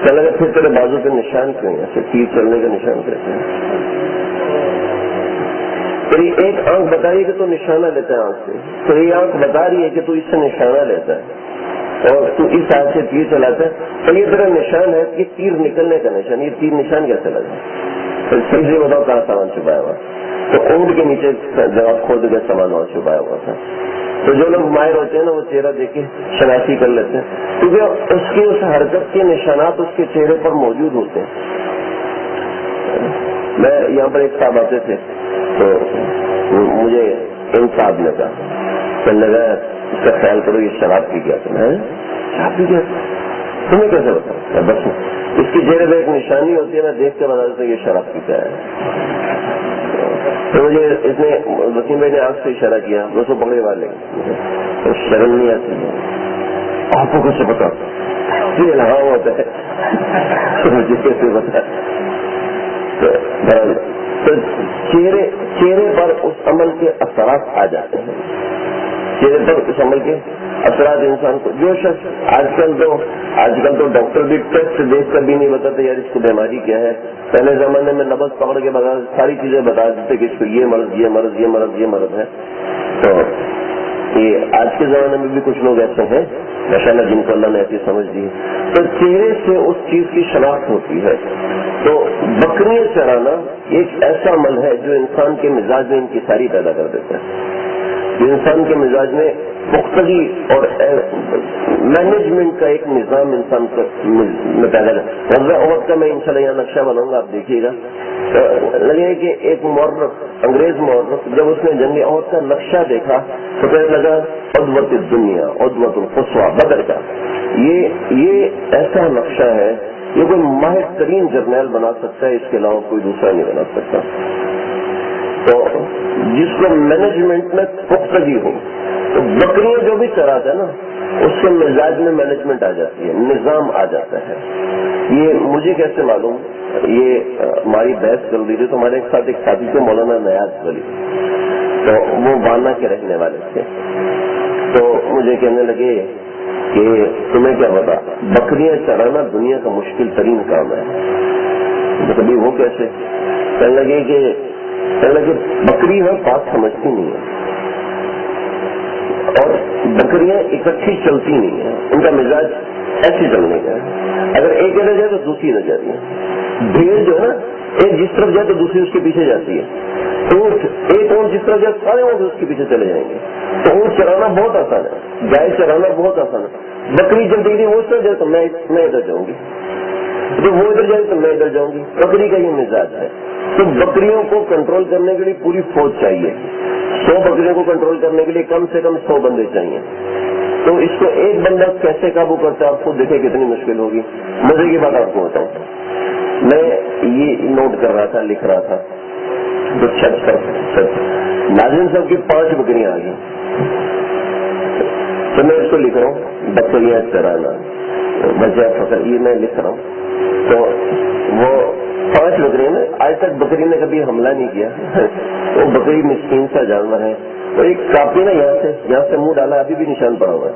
لگا پھر تیرے بازو پہ نشان کیوں ہے؟ ایسے تیر چلنے کا نشان کہتے ہیں. تیری ایک آنکھ بتائی کہ تو نشانہ لیتا ہے آنکھ سے، تیری آنکھ بتا رہی ہے کہ تو اس سے نشانہ لیتا ہے اور تو اس ہاتھ سے تیر چلاتا ہے. تو یہ تیرا نشان ہے کہ تیر نکلنے کا نشان. یہ تیر نشان کیسے لگا؟ صحیح سے بتاؤ کہاں سامان چھپایا ہوا؟ تو اونٹ کے نیچے جگہ کھود کے سامان وہاں چھپایا ہوا تھا. تو جو لوگ ماہر ہوتے ہیں نا وہ چہرہ دیکھ کے شناختی کر لیتے ہیں، کیونکہ اس کی اس حرکت کے نشانات اس کے چہرے پر موجود ہوتے ہیں. میں یہاں پر ایک صاحب آتے تھے تو مجھے ان صاحب نے کہا، لگا اس کا خیال کرو یہ شراب پی گیا. شراب پی گیا تمہیں کیسے بتا؟ بس اس کے چہرے پہ ایک نشانی ہوتی ہے، میں دیکھ کے بتا دیتا یہ شراب پیتا ہے. تو مجھے اس نے وسیم بھائی نے آنکھ سے اشارہ کیا، وہ سو پکڑے والے تو شرم نہیں آتی. آپ کو کیسے پتا؟ یہ لگا ہوتا ہے مجھے کیسے بتا؟ تو چہرے پر اس عمل کے اثرات آ جاتے ہیں. چہرے پر اس عمل کے اثرات انسان کو، جو شخص آج کل تو ڈاکٹر بھی ٹیسٹ دیکھ کر بھی نہیں بتاتے یار اس کو بیماری کیا ہے. پہلے زمانے میں نبض پکڑ کے بتا ساری چیزیں بتا دیتے کہ اس کو یہ مرض یہ مرض یہ مرض یہ مرض ہے. تو یہ آج کے زمانے میں بھی کچھ لوگ ایسے ہیں ماشاءاللہ جن کو اللہ نے ایسی سمجھ دی. تو چہرے سے اس چیز کی شناخت ہوتی ہے. تو بکریاں چرانا ایک ایسا عمل ہے جو انسان کے مزاج میں انکساری پیدا کر دیتا ہے، جو انسان کے مزاج میں پختگی اور مینجمنٹ کا ایک نظام انسان میں پیدا کر. وقت کا میں انشاءاللہ یہاں نقشہ بناؤں گا، آپ دیکھیے گا. لگے کہ ایک مورخ، انگریز مورخ، جب اس نے جنگ عہد کا نقشہ دیکھا تو کہنے لگا عدوۃ الدنیا عدوۃ القصویٰ بدر کا. یہ ایسا نقشہ ہے یہ کوئی ماہر ترین جرنیل بنا سکتا ہے، اس کے علاوہ کوئی دوسرا نہیں بنا سکتا. تو جس کو مینجمنٹ میں پختگی ہو، تو بکریاں جو بھی چراتا ہے نا اس کے مزاج میں مینجمنٹ آ جاتی ہے، نظام آ جاتا ہے. یہ مجھے کیسے معلوم؟ یہ ہماری بحث چل رہی تھی تو ہمارے ساتھ ایک ساتھی تھے مولانا نیاز ولی، تو وہ وانا کے رہنے والے تھے، تو مجھے کہنے لگے کہ تمہیں کیا پتا بکریاں چرانا دنیا کا مشکل ترین کام ہے۔ کبھی وہ کیسے؟ کہنے لگے بکری وہ بات سمجھتی نہیں ہے، اور بکریاں اکٹھی چلتی نہیں ہیں، ان کا مزاج ایسے چلنے کا ہے، اگر ایک نہ جائے تو دوسری نہ جاتی ہے۔ بھیڑ جو ہے نا، ایک جس طرف جائے تو دوسری اس کے پیچھے جاتی ہے، اونٹ ایک اونٹ جس طرف جائے سارے اونٹ اس کے پیچھے چلے جائیں گے۔ تو اونٹ چرانا بہت آسان ہے، گائے چرانا بہت آسان ہے، بکری جب دیکھ وہ اس طرف جائے تو میں ادھر جاؤں گی، جب وہ ادھر جائے تو میں ادھر جاؤں گی۔ بکری کا یہ مزاج ہے۔ تو بکریوں کو کنٹرول کرنے کے لیے پوری فوج چاہیے، 100 بکریوں کو کنٹرول کرنے کے لیے کم سے کم 100 بندے چاہیے۔ تو اس کو ایک بندہ کیسے قابو کرتا ہے آپ خود دیکھیں کتنی مشکل ہوگی۔ مزے کی بات آپ کو بتاؤں، میں یہ نوٹ کر رہا تھا، لکھ رہا تھا، تو چھت پر ناظرین صاحب کی 5 بکریاں آ گئی، تو میں اس کو لکھ رہا ہوں بکریاں چرانا وجہ فخر، یہ میں لکھ رہا ہوں۔ تو وہ 5 بکریاں میں آج تک بکری نے کبھی حملہ نہیں کیا، وہ بکری مسکین سا جانور ہے۔ تو ایک کاپی نا یہاں سے منہ ڈالا، ابھی بھی نشان پڑا ہوا ہے،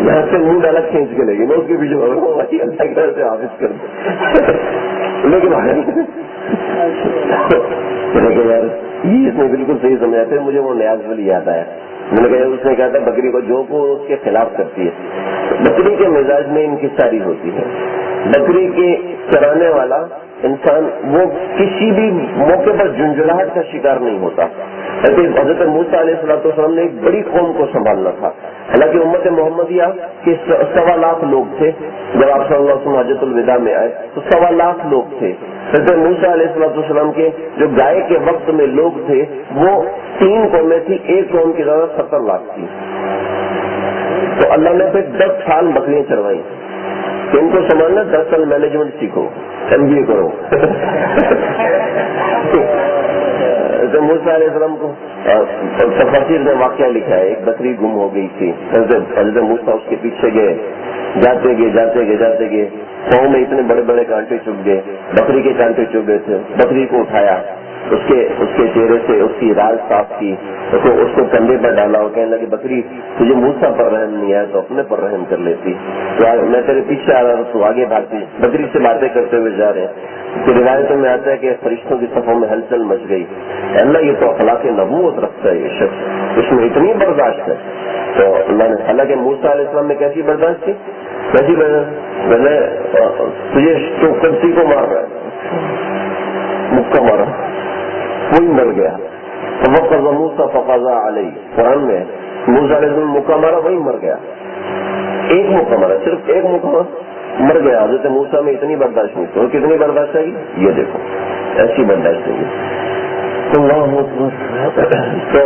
یہاں سے منہ ڈالا کھینچ کے لے گی، میں اس کے پیچھے اللہ کی طرح سے حافظ کر دوں لیکن یار یہ اس نے بالکل صحیح سمجھا تھا۔ مجھے وہ نیاز ولی یاد آیا، میں نے کہا اس نے کہا تھا بکری کو جو کو اس کے خلاف کرتی ہے، بکری کے مزاج میں انکساری ہوتی ہے۔ بکری کے چرانے والا انسان وہ کسی بھی موقع پر جھنجھلاہٹ کا شکار نہیں ہوتا۔ حضرت موسیٰ علیہ السلام نے ایک بڑی قوم کو سنبھالنا تھا، حالانکہ امت محمدیہ کے 1.25 لاکھ لوگ تھے۔ جب آپ صلی اللہ علیہ وسلم حجۃ الوداع میں آئے تو 1.25 لاکھ لوگ تھے۔ حضرت موسیٰ علیہ السلام کے جو گائے کے وقت میں لوگ تھے وہ 3 قومیں تھی، ایک قوم کی تعداد 70 لاکھ تھی۔ تو اللہ نے پھر 10 سال بکریاں چروائی کہ ان کو سنبھالنا، 10 سال مینجمنٹ سیکھو، MBA کرو۔ موسیٰ علیہ السلام کو تفسیر نے واقعہ لکھا ہے، ایک بکری گم ہو گئی تھی، حضرت موسیٰ اس کے پیچھے گئے، جاتے گئے پاؤں میں اتنے بڑے بڑے کانٹے چپ گئے، بکری کے کانٹے چپ گئے تھے، بکری کو اٹھایا، اس کے چہرے سے اس کی راج صاف کی، اس کو کندھے پر ڈالا اور کہنے لگے بکری تجھے موسیٰ پر رحم نہیں آیا تو اپنے پر رحم کر لیتی، تو میں تیرے پیچھے آ رہا تھا تو آگے بھاگتی۔ بکری سے باتیں کرتے ہوئے جا رہے ہیں، تو روایتوں میں آتا ہے کہ فرشتوں کی صفوں میں ہلچل مچ گئی، اللہ یہ تو اخلاق نبوت رکھتا ہے یہ شخص، اس میں اتنی برداشت ہے۔ تو اللہ نے، حالانکہ موسیٰ علیہ السلام نے کیسی برداشت کی، کیسی برداشت، تجھے تو کرسی کو مار رہا ہے، مکہ مارا، کوئی مر گیا، فوقظ موسیٰ فقضى علیہ، قرآن میں موسیٰ علیہ السلام مکہ مارا، وہی مر گیا، ایک مکہ مارا، صرف ایک مکہ مر گیا۔ حضرت موسیٰ میں اتنی برداشت نہیں، تو کتنی برداشت آئی، یہ دیکھو ایسی برداشت نہیں۔ تو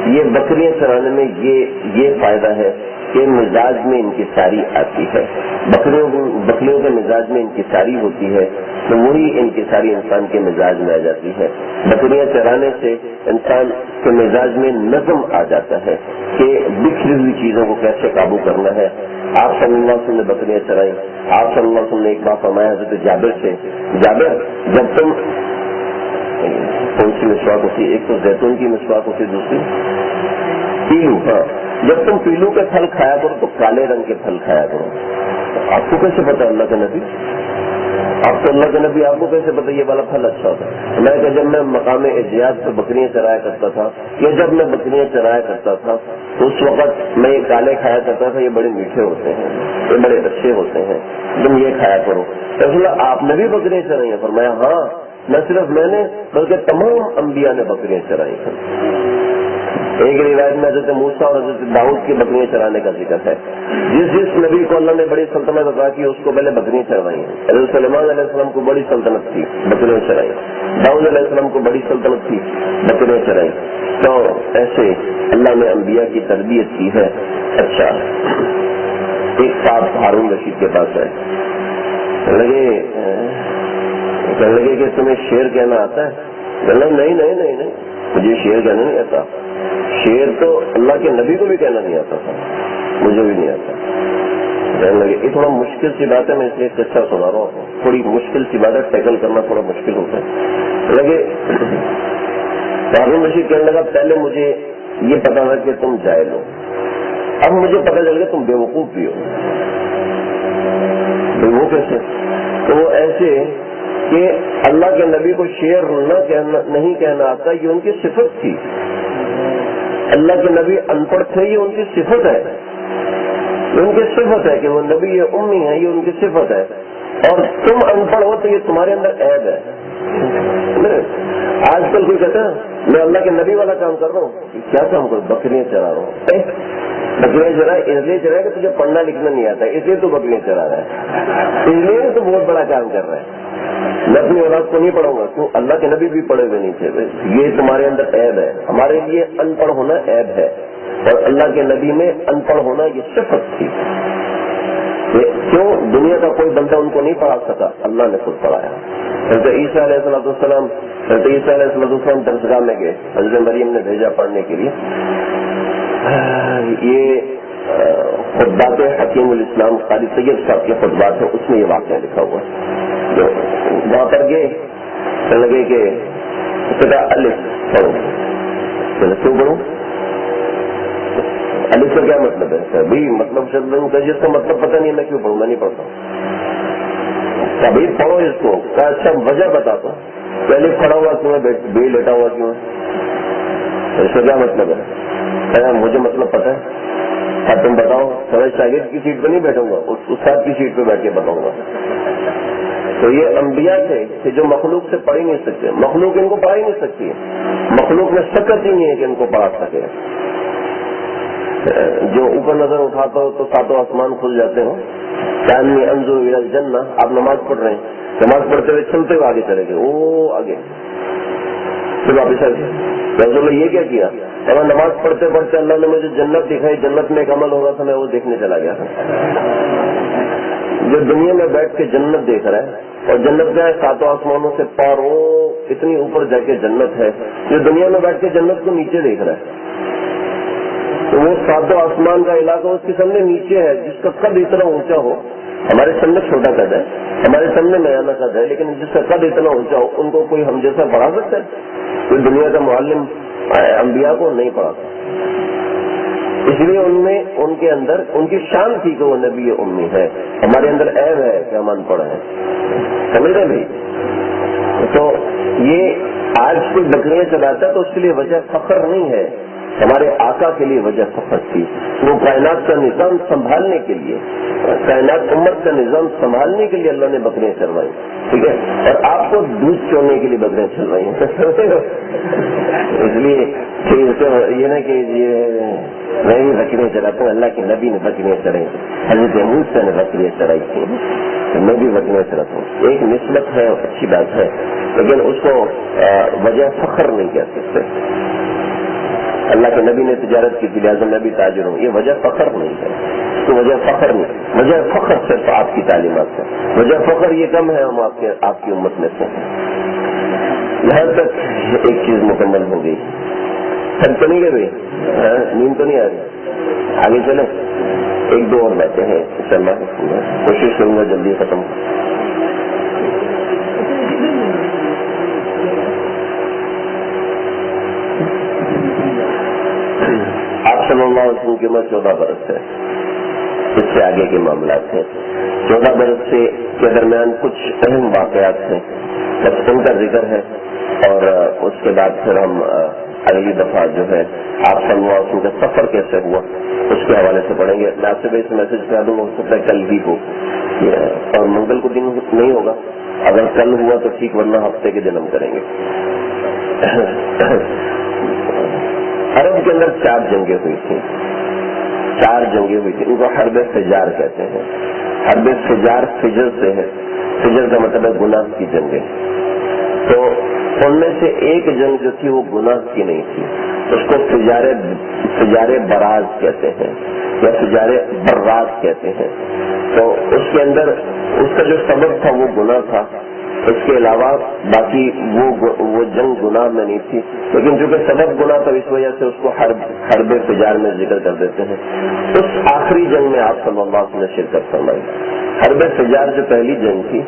یہ بکریاں چرانے میں یہ فائدہ ہے کہ مزاج میں انکساری آتی ہے، بکریوں کے مزاج میں انکساری ہوتی ہے تو وہی انکساری انسان کے مزاج میں آ جاتی ہے۔ بکریاں چرانے سے انسان کے مزاج میں نظم آ جاتا ہے کہ بکھری ہوئی چیزوں کو کیسے قابو کرنا ہے۔ آپ صلی اللہ علیہ وسلم نے بکریاں چرائی، آپ صلی اللہ علیہ وسلم نے ایک بات فرمایا حضرت جابر سے، جابر جب تم، کون سی مسواک ہوتی ہے، ایک تو زیتون کی مسواک ہوتی ہے، دوسری پیلو، ہاں، جب تم پیلو کے پھل کھایا کرو تو کالے رنگ کے پھل کھایا کرو۔ آپ کو کیسے پتا اللہ کے نبی، آپ تو اللہ کے نبی، آپ کو کیسے پتا یہ والا پھل اچھا ہوتا ہے؟ میں کہ جب میں مقام اجیاز پہ بکریاں چرایا کرتا تھا، یا جب میں بکریاں چرایا کرتا تھا تو اس وقت میں یہ کالے کھایا کرتا تھا، یہ بڑے میٹھے ہوتے ہیں، یہ بڑے اچھے ہوتے ہیں، تم یہ کھایا کرو۔ رسول اللہ آپ نے بھی بکریاں چرائی ہیں؟ فرمایا ہاں، نہ صرف میں نے بلکہ تمام انبیاء نے بکریاں چرائی ہیں۔ ایک روایت میں حضرت موسیٰ اور حضرت داؤد کی بکریاں چرانے کا ذکر ہے۔ جس نبی کو اللہ نے بڑی سلطنت عطا کی اس کو پہلے بکریاں چروائی ہیں۔ حضرت سلیمان علیہ السلام کو بڑی سلطنت تھی، بکریاں چرائی، داؤد علیہ السلام کو بڑی سلطنت تھی، بکریاں چرائی۔ تو ایسے اللہ نے انبیاء کی تربیت کی ہے۔ اچھا، ایک صاحب ہارون رشید کے پاس ہے، کہنے لگے کہ تمہیں شعر کہنا آتا ہے؟ نہیں، مجھے شعر کہنا نہیں آتا۔ شعر تو اللہ کے نبی کو بھی کہنا نہیں آتا تھا، مجھے بھی نہیں آتا۔ کہنے لگے یہ تھوڑا مشکل سی بات ہے، میں اس لیے قصہ سنا رہا ہوں، تھوڑی مشکل سی بات ہے، ٹیکل کرنا تھوڑا مشکل ہوتا ہے. لگے ہارون رشید کہنے لگا پہلے مجھے یہ پتا تھا کہ تم جاہل ہو، اب مجھے پتا چل گیا تم بیوقوف بھی ہو. وہ کیسے؟ تو وہ ایسے کہ اللہ کے نبی کو شعر نہیں کہنا آتا، یہ ان کی صفت تھی. اللہ کے نبی ان پڑھ تھے، یہ ان کی صفت ہے، ان کی صفت ہے کہ وہ نبی یہ امی ہے، یہ ان کی صفت ہے. اور تم ان پڑھ ہو تو یہ تمہارے اندر عیب ہے. آج کل کوئی کہتا ہے میں اللہ کے نبی والا کام کر رہا ہوں، کیا کام کروں؟ بکریاں چرا رہا ہوں. بکریاں چرائے اس لیے چرائے کہ تجھے پڑھنا لکھنا نہیں آتا، اس لیے تو بکریاں چرا رہا ہے، اس لیے تو بہت بڑا کام کر رہا ہے. میں اپنی اولاد کو نہیں پڑھوں گا، کیوں؟ اللہ کے نبی بھی پڑھے ہوئے نہیں تھے. یہ تمہارے اندر عیب ہے. ہمارے لیے ان پڑھ ہونا عیب ہے، اور اللہ کے نبی میں ان پڑھ ہونا یہ صفت تھی. کیوں؟ دنیا کا کوئی بندہ ان کو نہیں پڑھا سکا، اللہ نے خود پڑھایا. حضرت عیسیٰ علیہ السلام درسگاہ میں گئے، حضرت مریم نے بھیجا پڑھنے کے لیے. یہ خطبات حکیم الاسلام قاری سید صاحب کے خطبات ہیں، اس میں یہ واقعہ لکھا ہوا ہے. وہاں پر گئے تو لگے کہ الف پڑھو. کیوں پڑھوں؟ الف کا کیا مطلب ہے؟ بھائی مطلب جس کا مطلب پتہ نہیں، میں کیوں پڑھوں؟ میں نہیں پڑھتا ہوں. بھائی پڑھو اس کو. اچھا وجہ بتاتا ہوں. پہلے کھڑا ہوا کیوں ہے، بے لیٹا ہوا کیوں ہے، اس کا کیا مطلب ہے؟ مجھے مطلب پتہ ہے. اب تم بتاؤ. شاگرد کی سیٹ پہ نہیں بیٹھوں گا، استاد کی سیٹ پہ بیٹھ کے بتاؤں گا. تو یہ انبیاء تھے کہ جو مخلوق سے پڑھ ہی نہیں سکتے، مخلوق ان کو پڑھا ہی نہیں سکتی ہے، مخلوق میں سکت ہی نہیں ہے کہ ان کو پڑھا سکے. جو اوپر نظر اٹھاتا ہو تو ساتوں آسمان کھل جاتے ہوں. چاندنی انظر الی الجنہ. آپ نماز پڑھ رہے ہیں، نماز پڑھتے ہوئے چلتے ہوئے آگے چلے گئے، وہ آگے پھر واپس آ گئے. رسول اللہ یہ کیا؟ اگر نماز پڑھتے پڑھتے اللہ نے مجھے جنت دکھائی، جنت میں ایک عمل ہو رہا تھا، میں وہ دیکھنے چلا گیا. جو دنیا میں بیٹھ کے جنت دیکھ رہا ہے، اور جنت کیا ہے؟ ساتوں آسمانوں سے پار، اتنی اوپر جا کے جنت ہے. جو دنیا میں بیٹھ کے جنت کو نیچے دیکھ رہا ہے، تو وہ ساتوں آسمان کا علاقہ اس کے سامنے نیچے ہے، جس کا قد اتنا اونچا ہو. ہمارے سامنے چھوٹا قد ہے، ہمارے سامنے میانہ قد ہے، لیکن جس کا قد اتنا اونچا ہو ان کو کوئی ہم جیسا پڑھا سکتا ہے؟ کوئی دنیا کا معلم انبیاء کو نہیں پڑھا سکتا. اس لیے ان کے اندر ان کی شان تھی کہ وہ نبی امی ہے. ہمارے اندر عیب ہے کہ ہم ان پڑھ ہیں. سمجھ رہے بھائی؟ تو یہ آج کوئی بکریاں چلاتا ہے تو اس کے لیے وجہ فخر نہیں ہے، ہمارے آقا کے لیے وجہ فخر تھی. وہ کائنات کا نظام سنبھالنے کے لیے، کائنات امت کا نظام سنبھالنے کے لیے اللہ نے بکریاں چلوائی. ٹھیک ہے؟ اور آپ کو دودھ چونے کے لیے بکریاں چلوائی ہیں. اس لیے یہ نا کہ میں بھی بکریاں چلاتا ہوں، اللہ کے نبی نے بکریاں چڑھائی، حضرت موسیٰ نے بکریاں چڑھائی تھی، میں بھی بکریاں چلاتا ہوں. ایک نسبت ہے، اچھی بات ہے، لیکن اس کو وجہ فخر نہیں کہہ سکتے. اللہ کے نبی نے تجارت کی تھی لہٰذا میں بھی تاجر ہوں، یہ وجہ فخر نہیں ہے. اس کو وجہ فخر نہیں، وجہ فخر صرف آپ کی تعلیمات ہے. وجہ فخر یہ کم ہے ہم آپ کی امت میں سے. یہاں تک ایک چیز مکمل ہو گئی. تھک تو نہیں گئے بھائی؟ نیند تو نہیں آ رہی؟ آگے چلیں. ایک دو اور باتیں ہیں، کوشش کروں گا جلدی ختم. آپ صلی اللہ علیہ وسلم کی عمر 14 برس ہے. اس سے آگے کے معاملات ہیں. 14 برس کے درمیان کچھ اہم واقعات ہیں، بس ان کا ذکر ہے، اور اس کے بعد پھر ہم اگلی دفعہ جو ہے آپ صلی اللہ علیہ وسلم کا سفر کیسے ہوا اس کے حوالے سے پڑھیں گے. میں آپ سے اس میسج کر دوں گا، ہو سکتا ہے کل ہی ہو، اور منگل کو دن نہیں ہوگا. اگر کل ہوا تو ٹھیک، ورنہ ہفتے کے دن ہم کریں گے. عرب کے اندر 4 جنگیں ہوئی تھیں. 4 جنگیں ہوئی تھیں، ان کو حرب فجار کہتے ہیں. حرب فجار فجر سے ہے، فجر کا مطلب ہے گناہ کی جنگیں. تو ان میں سے ایک جنگ جو تھی وہ گناہ کی نہیں تھی، اس کو فجار براز کہتے ہیں یا فجار براز کہتے ہیں. تو اس کے اندر اس کا جو سبب تھا وہ گناہ تھا، اس کے علاوہ باقی وہ جنگ گناہ میں نہیں تھی، لیکن چونکہ سبب گناہ تو اس وجہ سے اس کو حرب فجار میں ذکر کر دیتے ہیں۔ اس آخری جنگ میں آپ صلی اللہ علیہ وسلم نے شرکت فرمائی۔ حرب فجار جو پہلی جنگ تھی،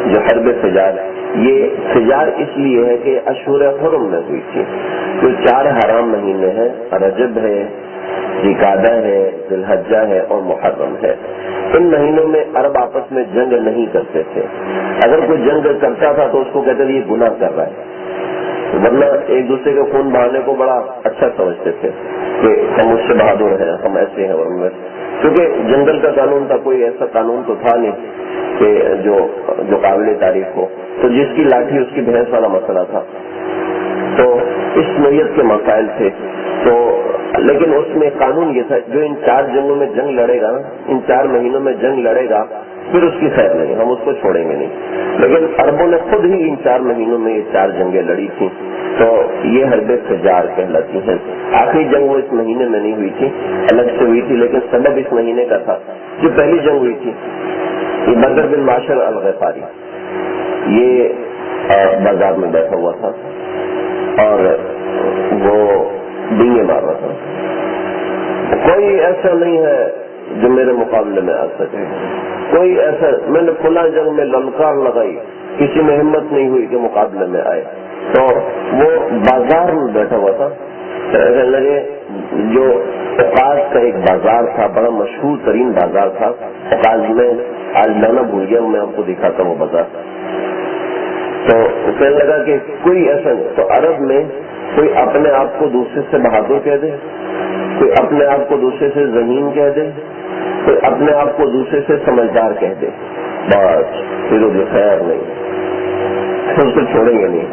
جو حرب فجار، یہ فجار اس لیے ہے کہ اشہر حرم میں ہوئی تھی، جو 4 حرام مہینے ہیں، رجب ہے، ذوالقعدہ ہے، ذی الحجہ ہے اور محرم ہے۔ ان مہینوں میں عرب آپس میں جنگ نہیں کرتے تھے۔ اگر کوئی جنگ کرتا تھا تو اس کو کہتے تھے یہ گناہ کر رہا ہے، ورنہ ایک دوسرے کے خون بہانے کو بڑا اچھا سمجھتے تھے کہ ہم اس سے بہادر ہیں، ہم ایسے ہیں اور میں، کیونکہ جنگل کا قانون تھا، کوئی ایسا قانون تو تھا نہیں کہ جو قابل تعریف ہو، تو جس کی لاٹھی اس کی بھینس والا مسئلہ تھا۔ تو اس نوعیت کے مسائل تھے، تو لیکن اس میں قانون یہ تھا جو ان 4 جنگوں میں جنگ لڑے گا، ان 4 مہینوں میں جنگ لڑے گا، پھر اس کی خیر نہیں، ہم اس کو چھوڑیں گے نہیں۔ لیکن عربوں نے خود ہی ان 4 مہینوں میں یہ 4 جنگیں لڑی تھیں، تو یہ حرب فجار کہلاتی ہیں۔ آخری جنگ وہ اس مہینے میں نہیں ہوئی تھی، الگ سے ہوئی تھی، لیکن سبب اس مہینے کا تھا۔ جو پہلی جنگ ہوئی تھی یہ بدر بن معاشر الغفاری، یہ بازار میں بیٹھا ہوا تھا اور وہ ڈینگے مار رہا تھا۔ کوئی ایسا نہیں ہے جو میرے مقابلے میں آ سکے، کوئی ایسا، میں نے فلاں جنگ میں للکار لگائی، کسی میں ہمت نہیں ہوئی کہ مقابلے میں آئے۔ تو وہ بازار میں بیٹھا ہوا تھا، کہنے لگے جو اوقاز کا ایک بازار تھا، بڑا مشہور ترین بازار تھا اوقاز میں، آج لانا بھول گیا، میں آپ کو دکھاتا ہوں وہ بازار۔ تو کہنے لگا کہ کوئی ایسا نہیں، تو عرب میں کوئی اپنے آپ کو دوسرے سے بہادر کہہ دے، کوئی اپنے آپ کو دوسرے سے ذہین کہہ دے، کوئی اپنے آپ کو دوسرے سے سمجھدار کہہ دے، بس پھر وہ خیر نہیں، اس کو چھوڑیں گے نہیں۔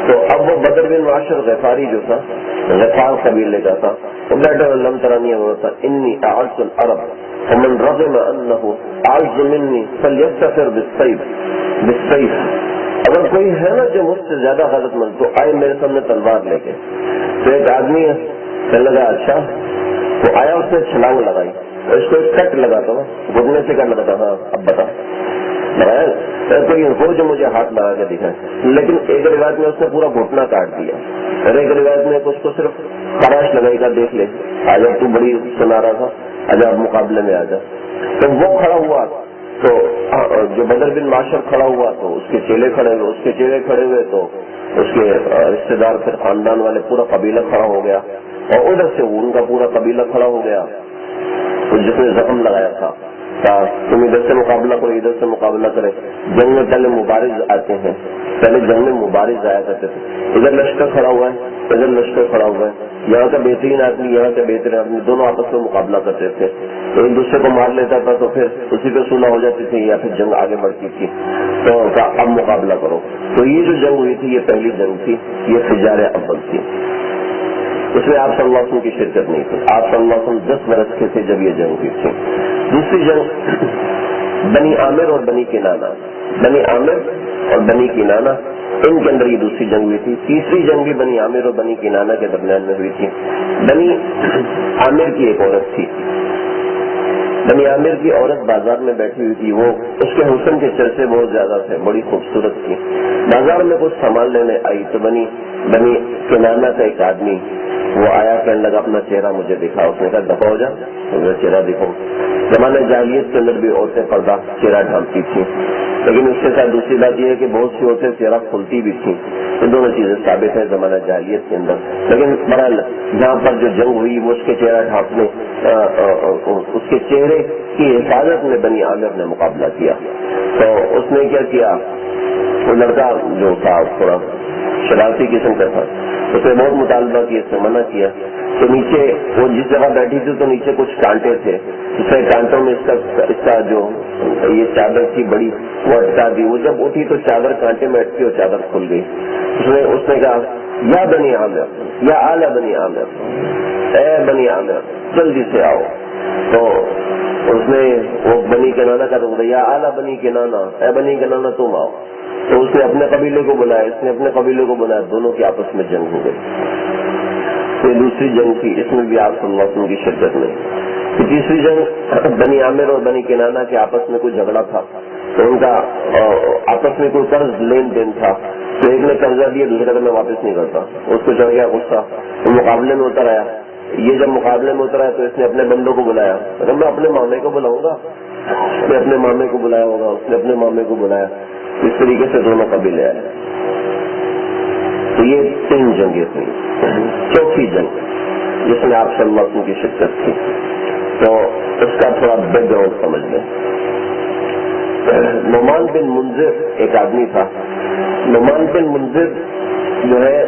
تو اب وہ بدر بن معاشر غفاری جو تھا، غفار قبیلے کا تھا، وہ بیٹھا لم ترانی ہوتا، انی اعز العرب ومن رغم انه اعز مني فليستغفر بالسيف۔ اگر کوئی ہے نا جو مجھ سے زیادہ غلط مند تو آئے میرے سامنے تلوار لے کے۔ تو ایک آدمی ہے، کہنے لگا اچھا، وہ آیا، اس نے چھلانگ لگائی، اس کو ایک کٹ لگا تھا، گھٹنے سے کٹ لگا تھا، ہاں اب بتا لگایا، کوئی ہو جو مجھے ہاتھ لگا کے دکھائے۔ لیکن ایک روایت میں اس نے پورا گھٹنا کاٹ دیا، اور ایک روایت میں اس کو صرف خراش لگائی کا، دیکھ لے آج تو بڑی سنا رہا تھا، آج آپ مقابلے میں آ جا۔ تو وہ کھڑا ہوا، تو جو بدر بن معاشر کھڑا ہوا تو اس کے چیلے کھڑے ہوئے، اس کے چیلے کھڑے ہوئے تو اس کے رشتے دار، پھر خاندان والے، پورا قبیلہ کھڑا ہو گیا، اور ادھر سے ان کا پورا قبیلہ کھڑا ہو گیا، جس نے زخم لگایا تھا، تم ادھر سے مقابلہ کرو، ادھر سے مقابلہ کرے۔ جنگ میں پہلے مبارز آتے ہیں، پہلے جنگ میں مبارز آیا کرتے تھے، ادھر لشکر کھڑا ہوا ہے، ادھر لشکر کھڑا ہوا ہے، یہاں کا بہترین آدمی، یہاں کا بہترین آدمی، دونوں آپس میں مقابلہ کرتے تھے، ایک دوسرے کو مار لیتا تھا تو پھر اسی پہ صلح ہو جاتی تھی یا پھر جنگ آگے بڑھتی تھی، تو اب مقابلہ کرو۔ تو یہ جو جنگ ہوئی تھی یہ پہلی جنگ تھی، یہ فجار اول تھی، اس میں آپ صلی اللہ علیہ وسلم کی شرکت نہیں تھی، آپ صلی اللہ علیہ وسلم 10 برس کے تھے جب یہ جنگ ہوئی تھی۔ دوسری جنگ بنی عامر اور بنی کنانہ، بنی عامر اور بنی کنانہ، ان کے اندر یہ دوسری جنگ ہوئی تھی۔ تیسری جنگ بھی بنی عامر اور بنی کنانہ کے درمیان میں ہوئی تھی۔ بنی عامر کی ایک عورت تھی، بنی عامر کی عورت بازار میں بیٹھی ہوئی تھی، وہ اس کے حسن کے چرچے بہت زیادہ تھے، بڑی خوبصورت تھی، بازار میں کچھ سامان لینے آئی تو بنی کنانہ کا ایک آدمی وہ آیا، کہنے لگا اپنا چہرہ مجھے دکھا، اس نے کہا دفع ہو جا، میرا چہرہ دکھاؤ۔ زمانہ جاہلیت کے اندر بھی عورتیں پردہ چہرہ ڈھانپتی تھیں، لیکن اس کے ساتھ دوسری بات یہ ہے کہ بہت سی عورتیں چہرہ کھلتی بھی تھیں، یہ دونوں چیزیں ثابت ہیں زمانہ جاہلیت کے اندر۔ لیکن بہرحال جہاں پر جو جنگ ہوئی وہ اس کے چہرہ ڈھانپنے، اس کے چہرے کی حفاظت میں بنی عامر نے مقابلہ کیا۔ تو اس نے کیا کیا، وہ لڑکا جو تھا تھوڑا شرارتی قسم کا تھا، اس نے بہت مطالبہ کیا، اس نے منع کیا تو نیچے وہ جس جگہ بیٹھی تھی تو نیچے کچھ کانٹے تھے، اس نے کانٹوں میں اس کا جو یہ چادر تھی بڑی وہ اٹکا دی، وہ جب اٹھی تو چادر کانٹے میں اٹکی اور چادر کھل گئی۔ اس نے کہا یا بنی عامر، یا اعلی بنی عامر، اے بنی عامر جلدی سے آؤ۔ تو اس نے وہ بنی کنانہ کا تو یا اعلی بنی کنانہ، اے بنی کنانہ تم آؤ۔ تو اس نے اپنے قبیلے کو بلایا، اس نے اپنے قبیلے کو بلایا، دونوں کی آپس میں جنگ ہو گئی۔ یہ دوسری جنگ تھی، اس میں بھی آپ صلی اللہ علیہ وسلم کی شرکت نہیں۔ تیسری جنگ بنی عامر اور بنی کنانہ کے آپس میں کوئی جھگڑا تھا، تو ان کا آپس میں کوئی قرض لین دین تھا، تو ایک نے قرضہ دیا، دوسرے کا میں واپس نہیں کرتا، اس کو چڑھ گیا غصہ، تو مقابلے میں اتر آیا۔ یہ جب مقابلے میں اترا تو اس نے اپنے بندوں کو بلایا، اگر میں اپنے مامے کو بلاؤں گا، اس نے اپنے مامے کو بلایا ہوگا، اس نے اپنے مامے کو بلایا، اس طریقے سے دونوں قبیلے آئے۔ تو یہ 3 جنگیں تھیں۔ چوتھی جنگ جس میں آپ صلی اللہ علیہ وسلم کی شرکت تھی، تو اس کا تھوڑا بیک گراؤنڈ سمجھ لیں۔ نعمان بن منذر ایک آدمی تھا۔ نعمان بن منذر جو ہے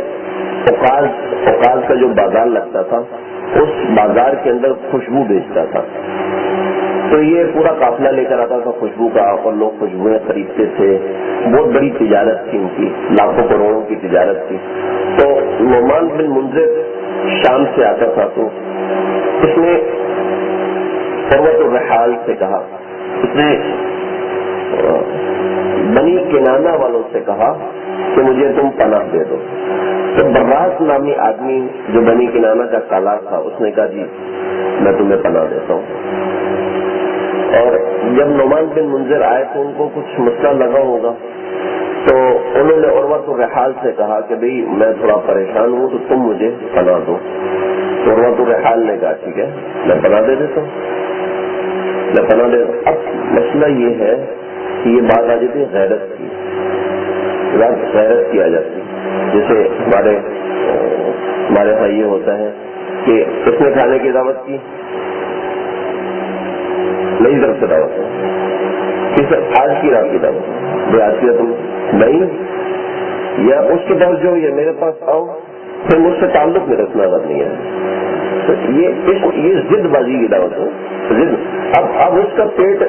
اوقاز کا جو بازار لگتا تھا، اس بازار کے اندر خوشبو بیچتا تھا۔ تو یہ پورا قافلہ لے کر آتا تھا خوشبو کا، اور لوگ خوشبوئیں خریدتے تھے۔ بہت بڑی تجارت تھی ان کی، لاکھوں کروڑوں کی تجارت تھی۔ تو نعمان بن منذر شام سے آتا تھا، تو اس نے عروۃ الرحال سے کہا، اس نے بنی کنانہ والوں سے کہا کہ مجھے تم پناہ دے دو۔ تو براس نامی آدمی جو بنی کنانہ کا سالار تھا، اس نے کہا جی میں تمہیں پناہ دیتا ہوں۔ اور جب نعمان بن منذر آئے تو ان کو کچھ مسئلہ لگا ہوگا، تو انہوں نے عروۃ الرحال سے کہا کہ بھئی میں تھوڑا پریشان ہوں، تو تم مجھے پناہ دو۔ تو عروۃ الرحال نے کہا ٹھیک ہے میں پناہ دے دیتا ہوں، میں پناہ دے۔ اب مسئلہ یہ ہے کہ یہ بات آ جاتی ہے غیرت کی، غیرت کی آ جاتی، جیسے ہمارے بھائی یہ ہوتا ہے کہ اس نے کھانے کی دعوت کی، نئی طرف سے دعوت ہے، کس آج کی رات کی دعوت، بھائی آج کی رات تم نہیں، یا اس کے بعد جو یہ میرے پاس آؤ، پھر مجھ سے تعلق میں رکھنا اگر نہیں ہے، تو یہ ضد بازی کی دعوت ہے، ضد۔ اب اس کا پیٹ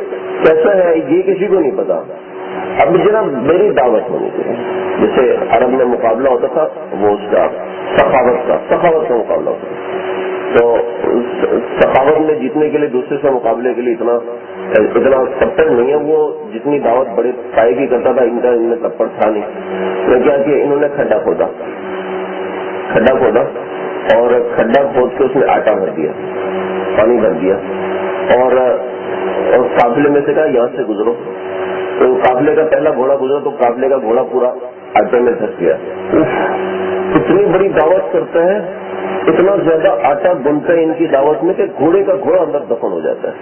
کیسا ہے یہ کسی کو نہیں پتا، اب جناب میری دعوت ہونی چاہیے۔ جیسے عرب میں مقابلہ ہوتا تھا، وہ اس کا سخاوت کا مقابلہ ہوتا تھا، تو سخاوت میں جیتنے کے لیے دوسرے سے مقابلے کے لیے اتنا تپڑ نہیں ہے، وہ جتنی دعوت بڑے پائے کی کرتا تھا، ان میں تپڑ تھا نہیں۔ تو کیا کیا انہوں نے کھڈا کھودا، اور کھڈا کھود کے اس میں آٹا بھر دیا، پانی بھر دیا، اور قافلے میں سے کہا یہاں سے گزرو۔ تو قافلے کا پہلا گھوڑا گزرا تو قافلے کا گھوڑا پورا آٹے میں دھس گیا۔ اتنی بڑی دعوت کرتا ہے، اتنا زیادہ آٹا گنتا ہے ان کی دعوت میں کہ گھوڑے کا گھوڑا اندر دفن ہو جاتا ہے۔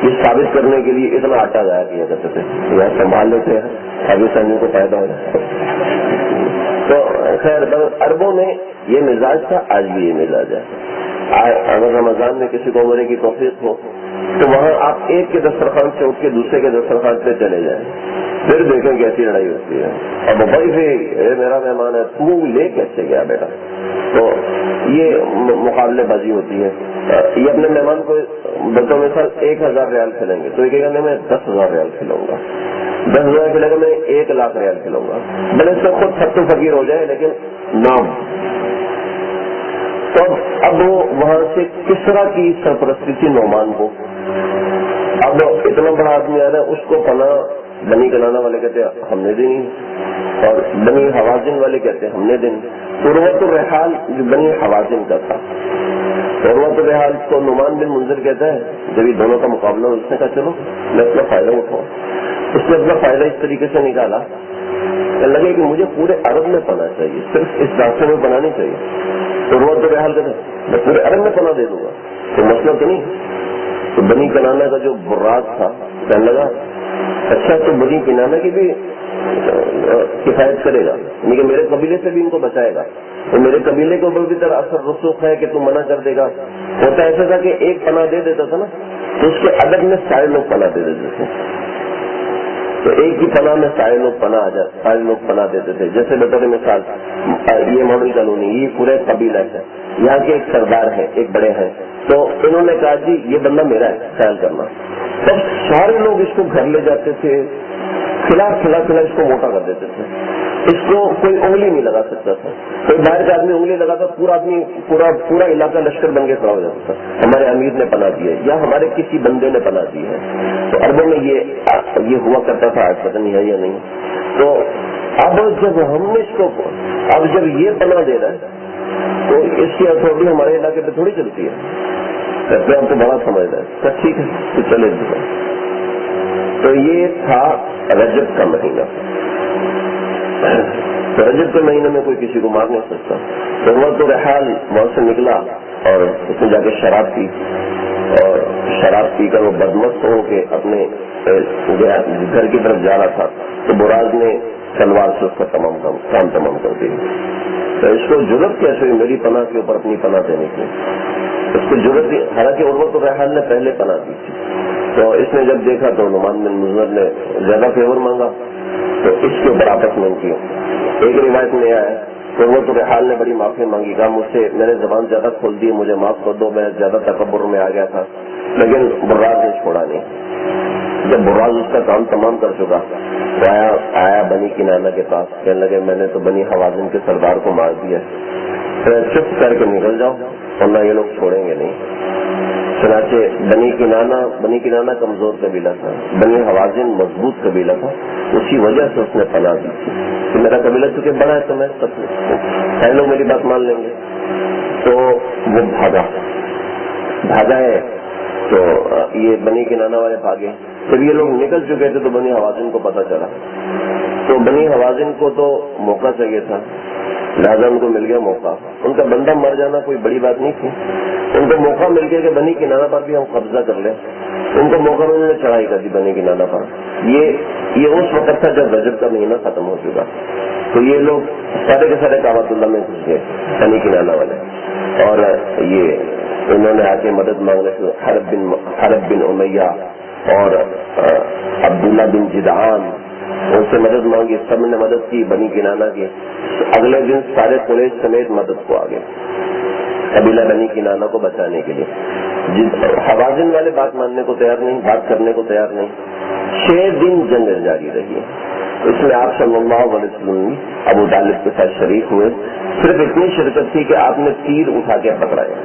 یہ ثابت کرنے کے لیے اتنا آٹا ضائع کیا کرتے تھے، یہاں سنبھال لیتے ہیں پاکستانیوں کو فائدہ ہو جاتا ہے۔ تو خیر عربوں میں یہ مزاج تھا، آج بھی یہ مزاج ہے۔ اگر رمضان میں کسی کو عمرے کی توفیق ہو تو وہاں آپ ایک کے دسترخوان سے اٹھ کے دوسرے کے دسترخوان پہ چلے جائیں، پھر دیکھیں کیسی لڑائی ہوتی ہے، اور بھائی سے میرا مہمان ہے تو لے کیسے گیا بیٹا۔ تو یہ مقابلے بازی ہوتی ہے۔ یہ اپنے مہمان کو بطور مثال 1000 ریال کھلیں گے، تو ایک کہنے میں 10,000 ریال کھلاؤں گا، 10,000 کھلے گا میں 1,00,000 ریال کھلاؤں گا، بھلے اس سے خود پھٹو فقیر ہو جائے لیکن نام۔ تو اب وہاں سے کس طرح کی سرپرستی تھی نعمان کو، اب اتنا بڑا آدمی آ رہا ہے، اس کو پناہ بنی کنانہ والے کہتے ہیں ہم نے دینی، اور بنی حوازن والے کہتے ہیں ہم نے دینی۔ عروۃ الرحال جو بنی حوازن کا تھا، عروۃ الرحال کو نعمان بن منذر کہتا ہے، جب یہ دونوں کا مقابلہ اس نے کہا چلو میں اپنا فائدہ اٹھاؤں۔ اس نے اپنا فائدہ اس طریقے سے نکالا کہ لگے کہ مجھے پورے عرب میں پناہ چاہیے، صرف اس راستے میں پناہ نہیں چاہیے۔ عروۃ الرحال کہتے ہیں میں پورے عرب میں پناہ دے دوں گا، تو مسئلہ تو نہیں۔ تو بنی کنانہ کا جو براز تھا کہنے لگا اچھا تو بنی کنانہ کی بھی کفایت کرے گا، یعنی کہ میرے قبیلے سے بھی ان کو بچائے گا، تو میرے قبیلے کے اوپر بھی طرح اثر رسوخ ہے کہ تم منع کر دے گا۔ ہوتا ایسا تھا کہ ایک پناہ دے دیتا تھا نا، تو اس کے عدد میں سارے لوگ پناہ دے دیتے تھے، تو ایک ہی پناہ میں سارے لوگ پناہ دیتے تھے۔ جیسے بطور مثال یہ ماڈل کالونی، یہ پورے قبیلہ ہے، یہاں کے ایک سردار ہے، ایک بڑے ہیں، تو انہوں نے کہا جی یہ بندہ میرا ہے، خیال کرنا۔ تب سارے لوگ اس کو گھر لے جاتے تھے، کھلا اس کو موٹا کر دیتے تھے، اس کو کوئی انگلی نہیں لگا سکتا تھا، کوئی باہر کا آدمی انگلی لگاتا پورا علاقہ لشکر بن کے کھڑا ہو جاتا تھا، ہمارے امیر نے پناہ دی ہے یا ہمارے کسی بندے نے پناہ دی ہے۔ تو عربوں میں یہ ہوا کرتا تھا، آج پتہ نہیں ہے یا نہیں۔ تو اب جب ہم نے اس کو جب یہ پناہ دے رہا ہے تو اس کی اتھارٹی ہمارے علاقے پہ تھوڑی چلتی ہے، اپنے آپ کو بڑا سمجھتا ہے، ٹھیک ہے تو چلے تو یہ تھا رجب کا مہینہ. تو رجب کے مہینے میں کوئی کسی کو مار نہیں سکتا. تو وہ تو رحال وہاں سے نکلا اور اس نے جا کے شراب پی, اور شراب پی کر وہ بدمست ہو کے اپنے گھر کی طرف جا رہا تھا. تو براز نے تلوار سے اس کا کام تمام کر دیا. تو اس کو ضرورت کیسے ہوئی میری پناہ کے اوپر اپنی پناہ دینے کی؟ اس کو ضرورت دی. حالانکہ عروۃ الرحال نے پہلے پناہ دی تھی. تو اس نے جب دیکھا تو نعمان بن مزر نے زیادہ فیور مانگا, تو اس کے اوپر آپس میں کی. ایک روایت میں آیا ہے عروۃ الرحال نے بڑی معافی مانگی, کہا مجھ سے میں نے زبان زیادہ کھول دی, مجھے معاف کر دو, میں زیادہ تکبر میں آ گیا تھا. لیکن براز نے چھوڑا نہیں. جب براز اس کا کام تمام کر چکا تو آیا بنی کنانہ کے پاس, کہنے لگے میں نے تو بنی حوازن کے سردار کو مار دیا, چپ کر کے نکل جاؤ ورنہ یہ لوگ چھوڑیں گے نہیں. چنانچہ بنی کنانہ کمزور قبیلہ تھا, بنی حوازن مضبوط قبیلہ تھا. اسی وجہ سے اس نے پناہ دی تھی کہ میرا قبیلہ چونکہ بڑا ہے تو میں سب لوگ میری بات مان لیں گے. تو وہ بھاگا ہے. تو یہ بنی کنانہ والے بھاگے. جب یہ لوگ نکل چکے تھے تو بنی حوازن کو پتہ چلا. تو بنی حوازن کو تو موقع چاہیے تھا, لہٰذا ان کو مل گیا موقع. ان کا بندہ مر جانا کوئی بڑی بات نہیں تھی. ان کو موقع مل گیا کہ بنی کنانہ پر بھی ہم قبضہ کر لیں. ان کو موقع میں چڑھائی کر دی بنی کنانہ پر. یہ اس وقت تھا جب رجب کا مہینہ ختم ہو چکا. تو یہ لوگ سارے کے سارے کعبۃ اللہ میں گھس گئے بنی کنانہ والے, اور یہ انہوں نے آ کے مدد مانگنے سے حرب بن امیہ اور عبداللہ بن جدعان, ان سے مدد مانگی. سب نے مدد کی بنی کنانہ کی. اگلے دن سارے قریش سمیت مدد کو آگے قبیلہ بنی کنانہ کو بچانے کے لیے. حوازن والے بات ماننے کو تیار نہیں, بات کرنے کو تیار نہیں. 6 دن جنگ جاری رہی ہے. اس میں آپ صلی اللہ علیہ وسلم ابو طالب کے ساتھ شریک ہوئے. صرف اتنی شرکت تھی کہ آپ نے تیر اٹھا کے پکڑایا.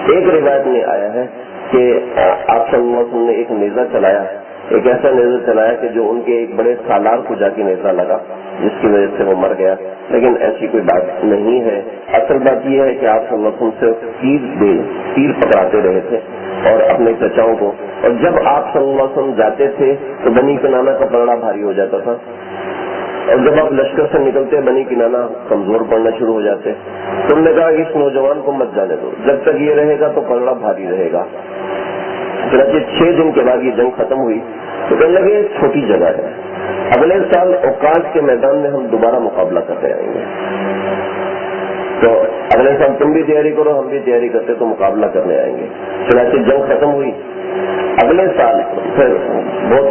ایک روایت میں آیا ہے کہ آپ صلی اللہ علیہ وسلم نے ایک نیزہ چلایا, ایک ایسا نیزہ چلایا کہ جو ان کے ایک بڑے سالار کو جا کے نیزہ لگا, جس کی وجہ سے وہ مر گیا. لیکن ایسی کوئی بات نہیں ہے. اصل بات یہ ہے کہ آپ صلی اللہ علیہ وسلم سے تیر پکڑاتے رہے تھے اور اپنے چچاؤں کو. اور جب آپ صلی اللہ علیہ وسلم جاتے تھے تو بنی کنانہ کا پلڑا بھاری ہو جاتا تھا, اور جب آپ لشکر سے نکلتے بنی کنانہ کمزور پڑنا شروع ہو جاتے. تم نے کہا اس نوجوان کو مت جانے دو, جب تک یہ رہے گا تو پلڑا بھاری رہے گا. چنانچہ 6 دن کے بعد یہ جنگ ختم ہوئی. تو کہنے لگے چھوٹی جگہ ہے, اگلے سال اوقاز کے میدان میں ہم دوبارہ مقابلہ کرتے آئیں گے. تو اگلے سال تم بھی تیاری کرو, ہم بھی تیاری کرتے تو مقابلہ کرنے آئیں گے. چنانچہ جنگ ختم ہوئی. اگلے سال پھر بہت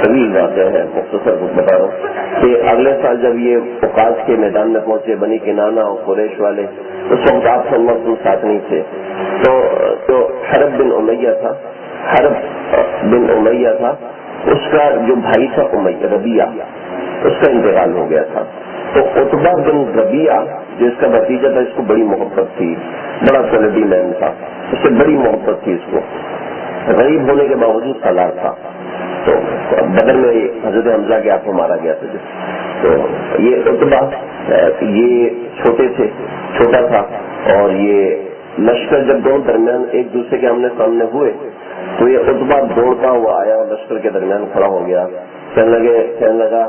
طویل بات ہے, مختصر بتا رہا ہوں کہ اگلے سال جب یہ اوقاز کے میدان میں پہنچے بنی کنانہ اور قریش والے, اس وقت آپ صلی اللہ علیہ وسلم ساتھ نہیں تھے. تو حرب بن امیہ تھا, اس کا جو بھائی تھا امیہ ربیعہ, اس کا انتقال ہو گیا تھا. تو عتبہ بن ربیعہ جو اس کا بھتیجا تھا, اس کو بڑی محبت تھی, بڑا سلیبی مین تھا, اس سے بڑی محبت تھی اس کو. غریب ہونے کے باوجود سالار تھا. تو بدر میں حضرت حمزہ کے ہاتھوں مارا گیا تھا. تو یہ عتبہ یہ چھوٹا تھا, اور یہ لشکر جب دونوں درمیان ایک دوسرے کے آمنے سامنے ہوئے تو یہ عتبہ دوڑتا ہوا آیا اور لشکر کے درمیان کھڑا ہو گیا. کہنے لگا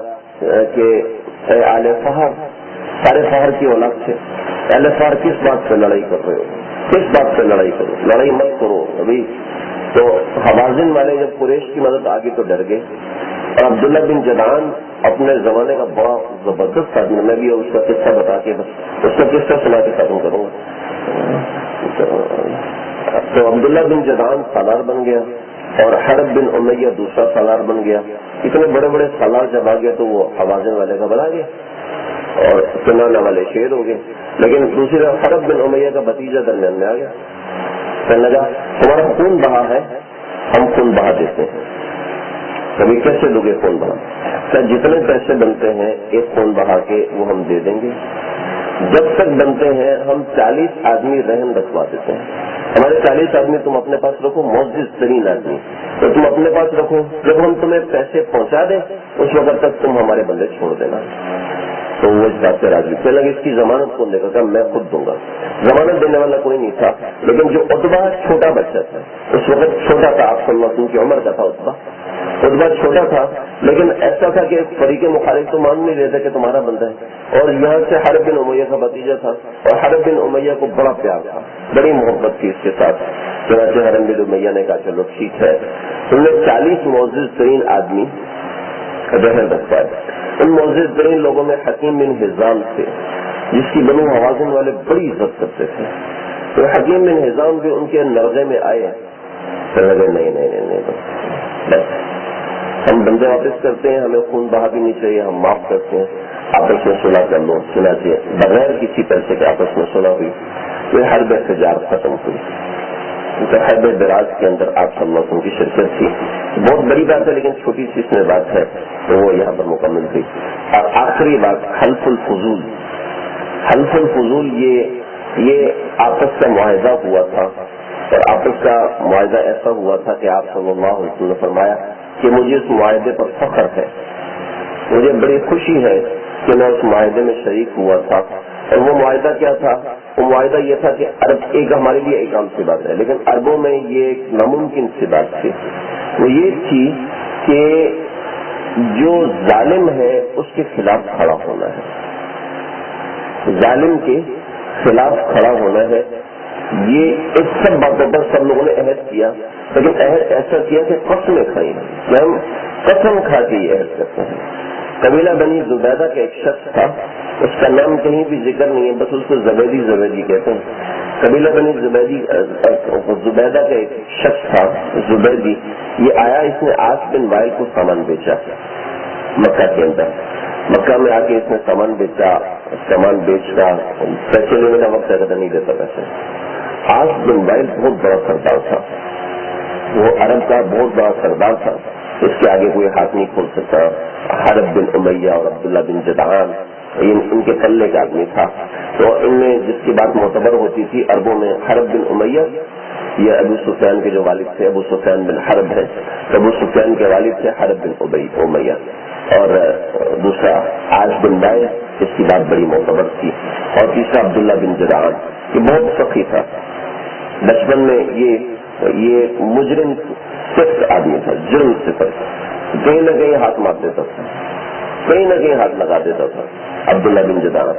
کہ اے آل فہر, سارے فہر کی اولاد سے, اہل فہر کس بات سے لڑائی کر رہے ہو, کس بات سے لڑائی کرو, لڑائی مت کرو ابھی. تو حوازن والے جب قریش کی مدد آگے تو ڈر گئے. اور عبداللہ بن جدعان اپنے زمانے کا بڑا زبردست آدمی, میں بھی اس کا قصہ بتا کے بس اس کا قصہ سنا کے ختم کروں گا. تو عبداللہ بن جدعان سالار بن گیا اور حرب بن امیہ دوسرا سالار بن گیا. اتنے بڑے بڑے سالار جب آ گئے تو وہ حوازن والے کا بنا گیا اور کنانہ والے شیر ہو گئے. لیکن دوسری طرف حرب بن امیہ کا بھتیجا درمیان میں آ گیا. کہنے لگا تمہارا خون بہا ہے, ہم خون بہا دیتے ہیں. کبھی کیسے دو گے خون بہا؟ کیا جتنے پیسے بنتے ہیں ایک خون بہا کے وہ ہم دے دیں گے. جب تک بنتے ہیں ہم 40 آدمی رہن رکھوا دیتے ہیں. ہمارے 40 آدمی تم اپنے پاس رکھو, معزز ترین آدمی تو تم اپنے پاس رکھو. جب ہم تمہیں پیسے پہنچا دیں اس وقت تک تم ہمارے بندے چھوڑ دینا. تو وہ اس بات سے راضی. کہنے لگے اس کی ضمانت کون دے گا؟ میں خود دوں گا. ضمانت دینے والا کوئی نہیں تھا, لیکن جو عتبہ چھوٹا بچہ تھا, اس وقت چھوٹا تھا, آپ صلی اللہ علیہ وسلم کی عمر کا تھا عتبہ, خطبہ چھوٹا تھا لیکن ایسا تھا کہ فریق مخالف تو مان نہیں لیتا کہ تمہارا بندہ ہے. اور یہاں سے حرب بن امیہ کا بھتیجا تھا اور حرب بن امیہ کو بڑا پیار تھا, بڑی محبت تھی اس کے ساتھ. چنانچہ حرب بن امیہ نے کہا چلو ٹھیک ہے. ان میں 40 معزز ترین آدمی رہن رکھتا ہے. ان معزز ترین لوگوں میں حکیم بن حزام تھے جس کی بنو حوازن والے بڑی عزت کرتے تھے. تو حکیم بن حزام بھی ان کے نرغے میں آئے تو لگے نہیں بس ہم بندے واپس کرتے ہیں, ہمیں خون بہا بھی نہیں چاہیے, ہم معاف کرتے ہیں, آپس میں صلح کر لو. چنانچہ بغیر کسی پیسے کے آپس میں صلح ہوئی. یہ حرب احتجاج ختم ہوئی. حرب دراز کے اندر آپ صلی اللہ علیہ وسلم کی شرکت تھی. بہت بڑی بات ہے لیکن چھوٹی سی اس میں بات ہے تو وہ یہاں پر مکمل تھی. اور آخری بات حلف الفضول. حلف الفضول یہ آپس کا معاہدہ ہوا تھا اور آپس کا معاہدہ ایسا ہوا تھا کہ آپ صلی اللہ علیہ وسلم نے فرمایا کہ مجھے اس معاہدے پر فخر ہے, مجھے بڑی خوشی ہے کہ میں اس معاہدے میں شریک ہوا تھا. اور وہ معاہدہ کیا تھا؟ وہ معاہدہ یہ تھا کہ عرب ایک ہمارے لیے ایک عام سی بات ہے لیکن عربوں میں یہ ایک ناممکن سی بات تھی. وہ یہ تھی کہ جو ظالم ہے اس کے خلاف کھڑا ہونا ہے, ظالم کے خلاف کھڑا ہونا ہے. یہ اس سب باتوں پر سب لوگوں نے عہد کیا لیکن عہد ایسا کیا کہ قسمیں کھائی کہ ہم قسم کھا کے یہ عہد کرتے ہیں. قبیلہ بنی زبیدہ کا ایک شخص تھا, اس کا نام کہیں بھی ذکر نہیں ہے, بس اس کو زبیدی کہتے ہیں. قبیلہ بنی زبیدہ کا ایک شخص تھا زبیدی. یہ آیا, اس نے عاص بن وائل کو سامان بیچا مکہ کے اندر. مکہ میں آ کے اس نے سامان بیچا, سامان بیچ کر پیسے لینے کا وقت زیادہ نہیں دیتا پیسے. عاص بن وائل بہت بڑا سردار تھا, وہ عرب کا بہت بڑا سردار تھا, اس کے آگے کوئی ہاتھ نہیں کھول سکتا. حرب بن امیہ اور عبداللہ بن جدعان ان کے پلے کا آدمی تھا. تو ان میں جس کی بات معتبر ہوتی تھی عربوں میں حرب بن امیہ, یہ ابو سفیان کے جو والد تھے ابو سفیان بن حرب ہے, تو ابو سفیان کے والد تھے حرب بن امیہ. اور دوسرا عاص بن وائل, اس کی بات بڑی معتبر تھی. اور تیسرا عبداللہ بن جدعان, یہ بہت سخی تھا. بچپن میں یہ مجرم سخت آدمی تھا, جرم صفر, کہیں نہ کہیں ہاتھ مار دیتا تھا, کہیں نہ کہیں ہاتھ لگا دیتا تھا عبداللہ بن جدعان.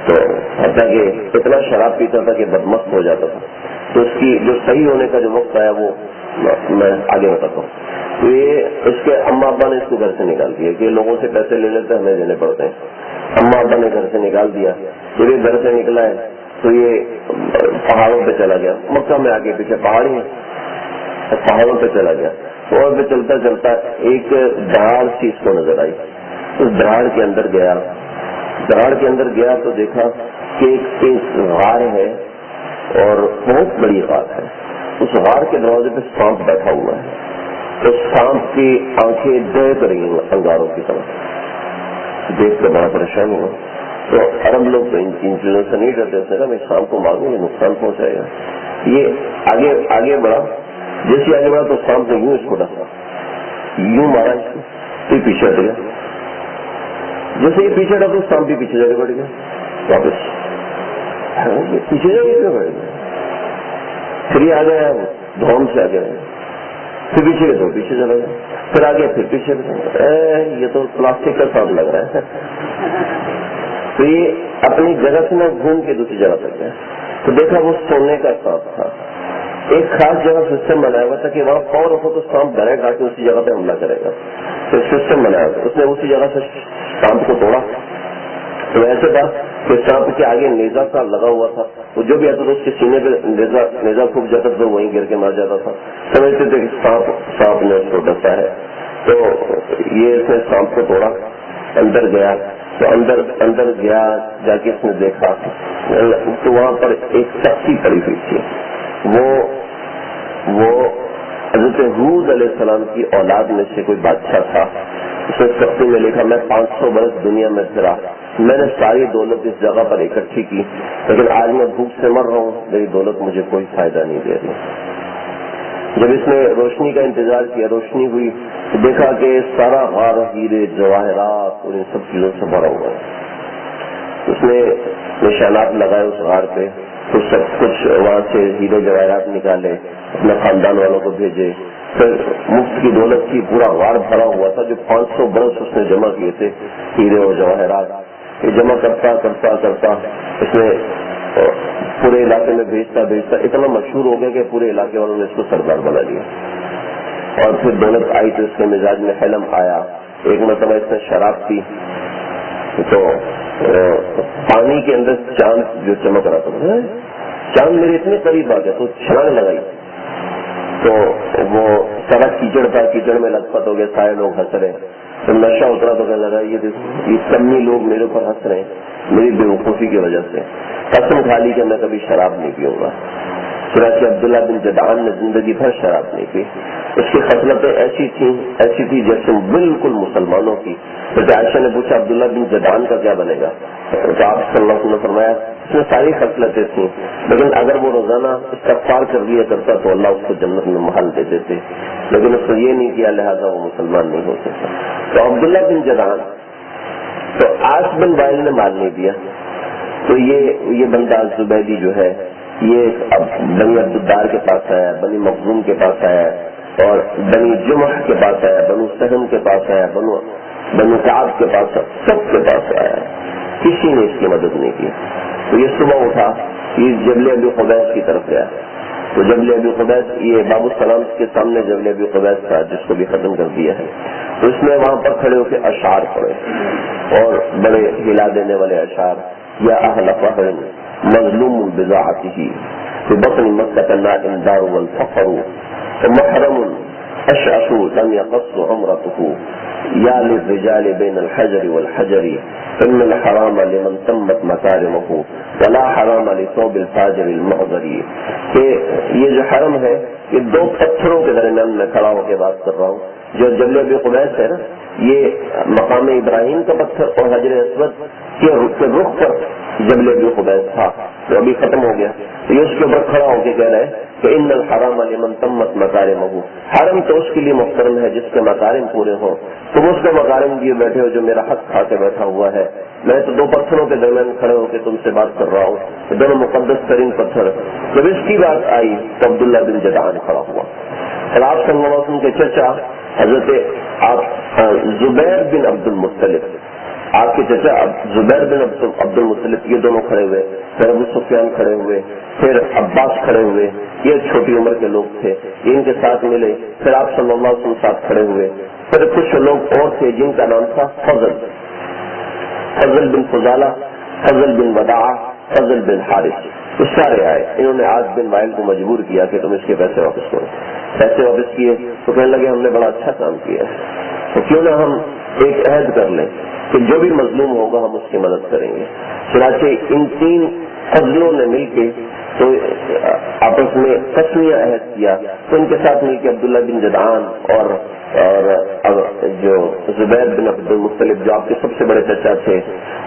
تو حتیٰ کہ اتنا شراب پیتا تھا کہ بدمست ہو جاتا تھا. تو اس کی جو صحیح ہونے کا جو وقت آیا وہ میں آگے بتاتا ہوں. تو یہ اس کے اما ابا نے اس کو گھر سے نکال دیا کہ لوگوں سے پیسے لے لیتے ہمیں دینے پڑتے ہیں. اما ابا نے گھر سے نکال دیا. جب یہ گھر سے نکلا ہے تو یہ پہاڑوں پہ چلا گیا. مکہ میں آگے پیچھے پہاڑی ہیں, پہاڑوں پہ چلا گیا. اور پہ چلتا چلتا ایک دراڑ سی اس کو نظر آئی. اس دراڑ کے اندر گیا. دراڑ کے اندر گیا تو دیکھا کہ ایک غار ہے اور بہت بڑی غار ہے. اس غار کے دروازے پہ سانپ بیٹھا ہوا ہے. تو سانپ کی آنکھیں دیکھ رہی ہیں انگاروں کی طرف. دیکھ کر بڑا پریشان ہوا. تو عرب لوگ تو ان چیزوں سے نہیں ڈرتے. اس نے کہا میں سانپ کو ماروں گا, نقصان پہنچائے گا. یہ آگے بڑھا. جیسے آگے بڑھا تو سانپ نے یوں اس کو ڈسا, یوں مارا اس کو, پھر پیچھے ہٹ گیا. جیسے یہ پیچھے ڈسا سانپ بھی پیچھے جا کے بڑھ گیا واپس. پیچھے جا کے کیوں بڑھ گیا؟ پھر یہ آ گیا دھوم سے آ گیا, پھر پیچھے گئے تو پیچھے چلا گیا, پھر آگے پھر پیچھے. یہ تو پلاسٹک کا سانپ لگ رہا ہے. تو یہ اپنی جگہ سے نہ گھوم کے دوسری جگہ تک گیا. تو دیکھا وہ سونے کا سانپ تھا. ایک خاص جگہ سسٹم بنایا ہوا تھا کہ وہاں پاؤں رکھو تو سانپ ڈائریکٹ آ کے اسی جگہ پہ حملہ کرے گا. تو سسٹم بنایا ہوا. اس نے اسی جگہ سے سانپ کو توڑا. تو ایسے تھا کہ سانپ کے آگے نیزا سا لگا ہوا تھا. وہ جو بھی آتا تھا اس کے سینے پہ نیزا پھونک جاتا تھا, وہیں گر کے مار جاتا تھا. سمجھتے تھے کہ سانپ نے اس کو ڈسا ہے. تو یہ اس نے سانپ کو توڑا, اندر گیا. تو اندر گیا, جا کے اس نے دیکھا تو وہاں پر ایک تختی پڑی ہوئی تھی. وہ حضرت ہود علیہ السلام کی اولاد میں سے کوئی بادشاہ تھا. اس نے تختی میں لکھا میں 500 برس دنیا میں پھرا, میں نے ساری دولت اس جگہ پر اکٹھی کی, لیکن آج میں بھوک سے مر رہا ہوں, میری دولت مجھے کوئی فائدہ نہیں دے رہی. جب اس نے روشنی کا انتظار کیا, روشنی ہوئی تو دیکھا کہ سارا غار ہیرے جواہرات اور ان سب چیزوں سے بھرا ہوا ہے. اس نے نشانات لگائے اس غار پہ, تو سب کچھ وہاں سے ہیرے جواہرات نکالے, اپنے خاندان والوں کو بھیجے, پھر مفت کی دولت کی پورا غار بھرا ہوا تھا، جو 500 برس اس نے جمع کیے تھے ہیرے اور جواہرات، یہ جمع کرتا کرتا کرتا اس نے پورے علاقے میں بھیجتا اتنا مشہور ہو گیا کہ پورے علاقے والوں نے اس کو سردار بنا لیا. اور پھر دولت آئی تو اس کے مزاج میں حلم آیا. ایک مرتبہ اس نے شراب پی تو پانی کے اندر چاند جو چمک رہا تھا، چاند میرے اتنے قریب آ گیا تو چھلانگ لگائی تو وہ سارا کیچڑ تھا، کیچڑ میں لت پت ہو گیا، سارے لوگ ہنس رہے. تو نشہ اترا تو کہنے لگا یہ کمی لوگ میرے اوپر ہنس رہے ہیں میری بےوقوفی کی وجہ سے. قسم کھا لی کہ میں کبھی شراب نہیں پیوں گا. چنانچہ عبداللہ بن جدعان نے زندگی بھر شراب نہیں پی. اس کی خصلتیں ایسی تھی جیسے بالکل مسلمانوں کی. جیسے عائشہ نے پوچھا عبداللہ بن جدعان کا کیا بنے گا، تو آپ صلی اللہ علیہ وسلم نے فرمایا اس میں ساری خصلتیں تھیں، لیکن اگر وہ روزانہ استغفار کر لیا کرتا تو اللہ اس کو جنت میں محل دے دیتے، لیکن اس نے یہ نہیں کیا، لہذا وہ مسلمان نہیں ہو سکتا. تو عبداللہ بن جدعان تو عاص بن وائل نے مال نہیں دیا. تو یہ بندہ زبیدی جو ہے یہ اب بنی عبدالدار کے پاس آیا، بنی مخزوم کے پاس آیا، اور بنی جمح کے پاس آیا، بنو سہم کے پاس آیا، بنو کعب کے پاس، سب کے پاس آیا، کسی نے اس کی مدد نہیں کی. تو یہ صبح اٹھا، یہ جبل ابی قبیس کی طرف گیا. تو جبل ابی قبیس یہ باب السلام کے سامنے جبل ابی قبیس تھا جس کو بھی ختم کر دیا ہے. تو اس نے وہاں پر کھڑے ہو کے اشعار پڑھے، اور بڑے ہلا دینے والے اشعار. یا اہل فہر مظلوم بضاعته في بطن مكة النائم دار والفقر فمحرم أشعث لم يقص عمرته يا للرجال بين الحجر والحجر إن الحرام لمن تمت مكارمه ولا حرام لثوب الفاجر المعذر. کہ یہ جو حرم ہے یہ دو پتھروں کے درمیان میں کھڑا ہو کے بات کر رہا ہوں. جو جبل ابی قبیس ہے نا، یہ مقام ابراہیم کا پتھر اور حجر اسود کے رخ پر جبل ابی قبیس تھا، جو ابھی ختم ہو گیا. تو یہ اس کے اوپر کھڑا ہو کے کہہ رہے ہیں کہ ان الحرام لمن تمت مکارمہ، حرم تو اس کے لیے محترم ہے جس کے مکارم پورے ہوں. تم اس کے مکارم دیے بیٹھے ہو جو میرا حق کھا کے بیٹھا ہوا ہے. میں تو دو پتھروں کے درمیان کھڑے ہو کے تم سے بات کر رہا ہوں، دونوں مقدس ترین پتھر. جب اس کی بات آئی تو عبداللہ بن جدعان کھڑا ہوا. اور آپ صلی اللہ علیہ وسلم کے چچا حضرت زبیر بن عبد المطلب، آپ کے چچا زبیر بن عبد المطلب، یہ دونوں کھڑے ہوئے. پھر ابو سفیان کھڑے ہوئے، پھر عباس کھڑے ہوئے. یہ چھوٹی عمر کے لوگ تھے، یہ ان کے ساتھ ملے. پھر آپ صلی اللہ علیہ وسلم ساتھ کھڑے ہوئے. پھر کچھ لوگ اور تھے جن کا نام تھا فضل بن فضالہ، فضل بن وداع، فضل بن حارث. تو سارے آئے. انہوں نے عاص بن وائل کو مجبور کیا کہ تم اس کے پیسے واپس کرو. پیسے واپس کیے تو کہنے لگے ہم نے بڑا اچھا کام کیا ہے، تو کیوں نہ ہم ایک عہد کر لیں کہ جو بھی مظلوم ہوگا ہم اس کی مدد کریں گے. چنانچہ ان تین فضلوں نے مل کے تو آپس میں تسمیہ عہد کیا. تو ان کے ساتھ مل کے عبداللہ بن جدعان اور جو زبیر بن عبد المطلب جو آپ کے سب سے بڑے چچا تھے،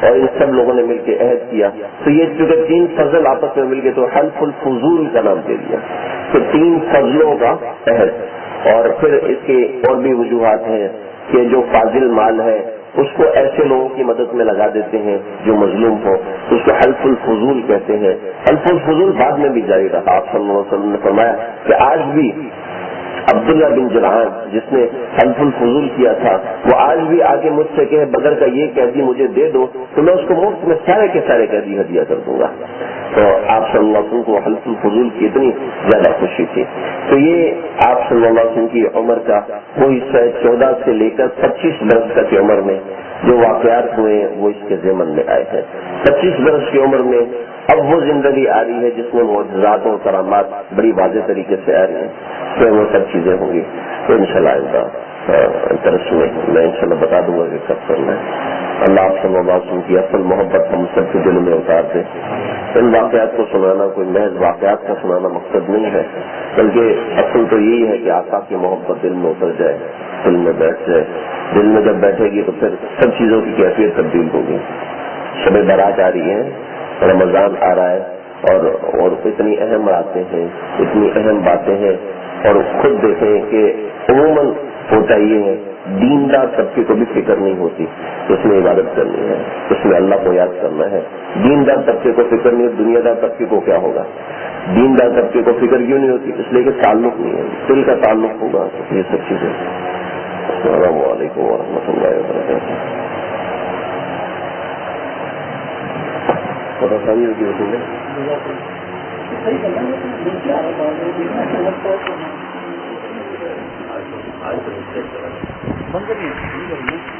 اور ان سب لوگوں نے مل کے عہد کیا. تو یہ چونکہ تین فضل آپس میں مل کے تو حلف الفضول کا نام دے دیا کہ تین فضلوں کا عہد. اور پھر اس کے اور بھی وجوہات ہیں کہ جو فاضل مال ہے اس کو ایسے لوگوں کی مدد میں لگا دیتے ہیں جو مظلوم ہو، اس کو حلف الفضول کہتے ہیں. حلف الفضول بعد میں بھی جاری رہا. آپ صلی اللہ علیہ وسلم نے فرمایا کہ آج بھی عبداللہ بن جدعان جس نے حلف الفضول کیا تھا وہ آج بھی آگے مجھ سے کہے بدر کا یہ قیدی مجھے دے دو تو میں اس کو مفت میں سارے کے سارے قیدی ہدیہ کر دوں گا. تو آپ صلی اللہ علیہ وسلم کو حلف الفضول کی اتنی زیادہ خوشی تھی. تو یہ آپ صلی اللہ علیہ وسلم کی عمر کا وہ حصہ 14 سے لے کر 25 برس تک کی عمر میں جو واقعات ہوئے وہ اس کے ضمن میں آئے ہیں. 25 برس کی عمر میں اب وہ زندگی آ رہی ہے جس میں معجزات اور کرامات بڑی واضح طریقے سے آ رہی ہیں. پھر وہ سب چیزیں ہوں گی تو انشاءاللہ درس میں میں انشاءاللہ بتا دوں گا کہ کب کرنا ہے. اللہ آپ صلی اللہ علیہ وسلم کی اصل محبت ہم سب کے دل میں اتار دے. ان واقعات کو سنانا کوئی محض واقعات کا سنانا مقصد نہیں ہے، بلکہ اصل تو یہی ہے کہ آقا کی محبت دل میں اتر جائے، دل میں بیٹھ جائے. دل میں جب بیٹھے گی تو پھر سب چیزوں کی کیفیت تبدیل ہوگی. شب برات آ رہی ہے، رمضان آ رہا ہے، اور اتنی اہم راتیں ہیں، اتنی اہم باتیں ہیں. اور خود دیکھیں کہ عموماً ہوتا یہ ہے دیندار طبقے کو بھی فکر نہیں ہوتی کہ اس میں عبادت کرنی ہے، اس میں اللہ کو یاد کرنا ہے. دیندار طبقے کو فکر نہیں ہوتی، دنیا دار طبقے کو کیا ہوگا؟ دیندار طبقے کو فکر کیوں نہیں ہوتی؟ اس لیے کہ تعلق نہیں ہے، دل کا تعلق ہوگا. یہ سب چیزیں. السلام علیکم ورحمۃ اللہ وبرکاتہ. بند کریے.